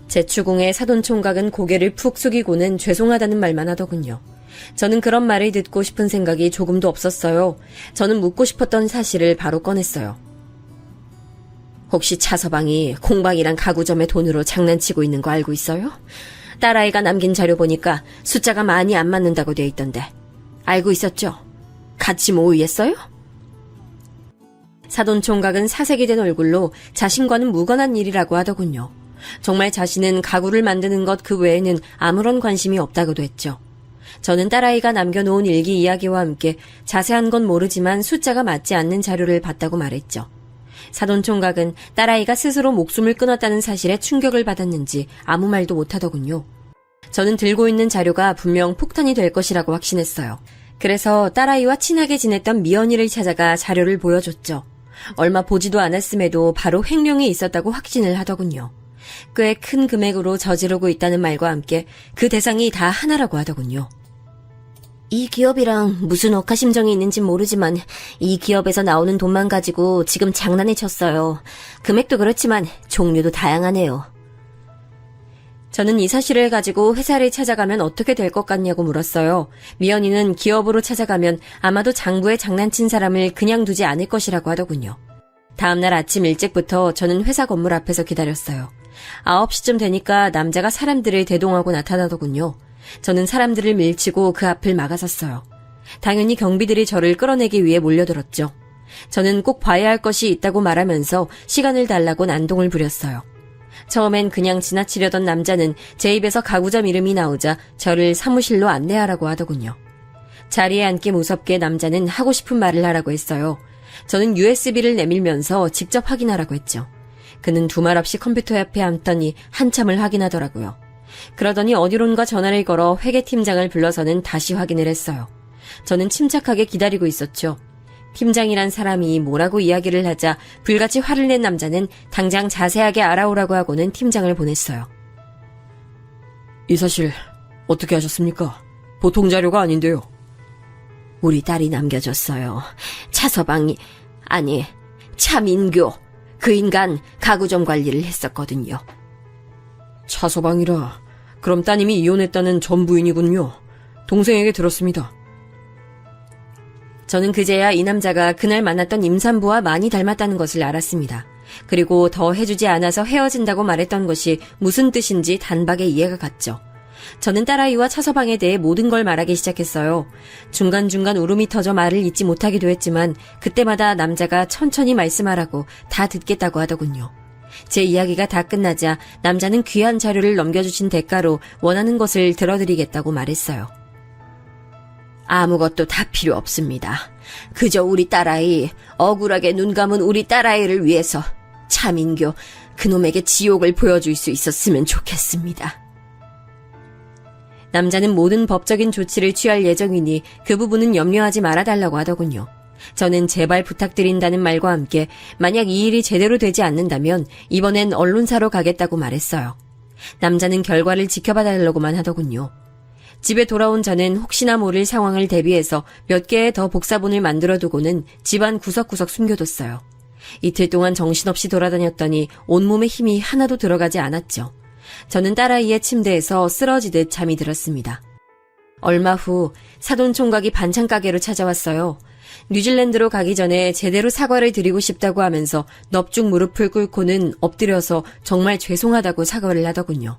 제 추궁에 사돈 총각은 고개를 푹 숙이고는 죄송하다는 말만 하더군요. 저는 그런 말을 듣고 싶은 생각이 조금도 없었어요. 저는 묻고 싶었던 사실을 바로 꺼냈어요. 혹시 차서방이 공방이랑 가구점의 돈으로 장난치고 있는 거 알고 있어요? 딸아이가 남긴 자료 보니까 숫자가 많이 안 맞는다고 돼 있던데. 알고 있었죠? 같이 모의했어요? 사돈 총각은 사색이 된 얼굴로 자신과는 무관한 일이라고 하더군요. 정말 자신은 가구를 만드는 것 그 외에는 아무런 관심이 없다고도 했죠. 저는 딸아이가 남겨놓은 일기 이야기와 함께 자세한 건 모르지만 숫자가 맞지 않는 자료를 봤다고 말했죠. 사돈 총각은 딸아이가 스스로 목숨을 끊었다는 사실에 충격을 받았는지 아무 말도 못하더군요. 저는 들고 있는 자료가 분명 폭탄이 될 것이라고 확신했어요. 그래서 딸아이와 친하게 지냈던 미연이를 찾아가 자료를 보여줬죠. 얼마 보지도 않았음에도 바로 횡령이 있었다고 확신을 하더군요. 꽤 큰 금액으로 저지르고 있다는 말과 함께 그 대상이 다 하나라고 하더군요. 이 기업이랑 무슨 억하심정이 있는진 모르지만 이 기업에서 나오는 돈만 가지고 지금 장난을 쳤어요. 금액도 그렇지만 종류도 다양하네요. 저는 이 사실을 가지고 회사를 찾아가면 어떻게 될 것 같냐고 물었어요. 미연이는 기업으로 찾아가면 아마도 장부에 장난친 사람을 그냥 두지 않을 것이라고 하더군요. 다음날 아침 일찍부터 저는 회사 건물 앞에서 기다렸어요. 9시쯤 되니까 남자가 사람들을 대동하고 나타나더군요. 저는 사람들을 밀치고 그 앞을 막아섰어요. 당연히 경비들이 저를 끌어내기 위해 몰려들었죠. 저는 꼭 봐야 할 것이 있다고 말하면서 시간을 달라고 난동을 부렸어요. 처음엔 그냥 지나치려던 남자는 제 입에서 가구점 이름이 나오자 저를 사무실로 안내하라고 하더군요. 자리에 앉기 무섭게 남자는 하고 싶은 말을 하라고 했어요. 저는 USB를 내밀면서 직접 확인하라고 했죠. 그는 두말 없이 컴퓨터 옆에 앉더니 한참을 확인하더라고요. 그러더니 어디론가 전화를 걸어 회계팀장을 불러서는 다시 확인을 했어요. 저는 침착하게 기다리고 있었죠. 팀장이란 사람이 뭐라고 이야기를 하자 불같이 화를 낸 남자는 당장 자세하게 알아오라고 하고는 팀장을 보냈어요. 이 사실 어떻게 하셨습니까? 보통 자료가 아닌데요. 우리 딸이 남겨줬어요. 차서방이, 아니, 차민교. 그 인간 가구점 관리를 했었거든요. 차서방이라 그럼 따님이 이혼했다는 전 부인이군요. 동생에게 들었습니다. 저는 그제야 이 남자가 그날 만났던 임산부와 많이 닮았다는 것을 알았습니다. 그리고 더 해주지 않아서 헤어진다고 말했던 것이 무슨 뜻인지 단박에 이해가 갔죠. 저는 딸아이와 차서방에 대해 모든 걸 말하기 시작했어요. 중간중간 울음이 터져 말을 잇지 못하기도 했지만 그때마다 남자가 천천히 말씀하라고 다 듣겠다고 하더군요. 제 이야기가 다 끝나자 남자는 귀한 자료를 넘겨주신 대가로 원하는 것을 들어드리겠다고 말했어요. 아무것도 다 필요 없습니다. 그저 우리 딸아이, 억울하게 눈 감은 우리 딸아이를 위해서 차민교, 그놈에게 지옥을 보여줄 수 있었으면 좋겠습니다. 남자는 모든 법적인 조치를 취할 예정이니 그 부분은 염려하지 말아달라고 하더군요. 저는 제발 부탁드린다는 말과 함께 만약 이 일이 제대로 되지 않는다면 이번엔 언론사로 가겠다고 말했어요. 남자는 결과를 지켜봐달라고만 하더군요. 집에 돌아온 저는 혹시나 모를 상황을 대비해서 몇 개의 더 복사본을 만들어두고는 집안 구석구석 숨겨뒀어요. 이틀 동안 정신없이 돌아다녔더니 온몸에 힘이 하나도 들어가지 않았죠. 저는 딸아이의 침대에서 쓰러지듯 잠이 들었습니다. 얼마 후 사돈 총각이 반찬 가게로 찾아왔어요. 뉴질랜드로 가기 전에 제대로 사과를 드리고 싶다고 하면서 넙죽 무릎을 꿇고는 엎드려서 정말 죄송하다고 사과를 하더군요.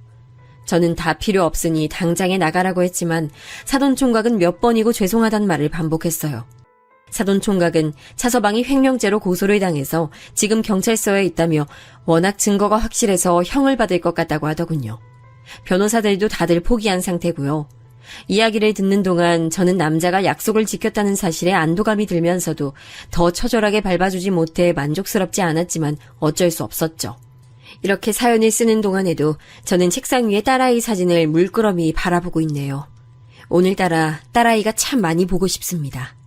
저는 다 필요 없으니 당장에 나가라고 했지만 사돈 총각은 몇 번이고 죄송하단 말을 반복했어요. 사돈 총각은 차서방이 횡령죄로 고소를 당해서 지금 경찰서에 있다며 워낙 증거가 확실해서 형을 받을 것 같다고 하더군요. 변호사들도 다들 포기한 상태고요. 이야기를 듣는 동안 저는 남자가 약속을 지켰다는 사실에 안도감이 들면서도 더 처절하게 밟아주지 못해 만족스럽지 않았지만 어쩔 수 없었죠. 이렇게 사연을 쓰는 동안에도 저는 책상 위에 딸아이 사진을 물끄러미 바라보고 있네요. 오늘따라 딸아이가 참 많이 보고 싶습니다.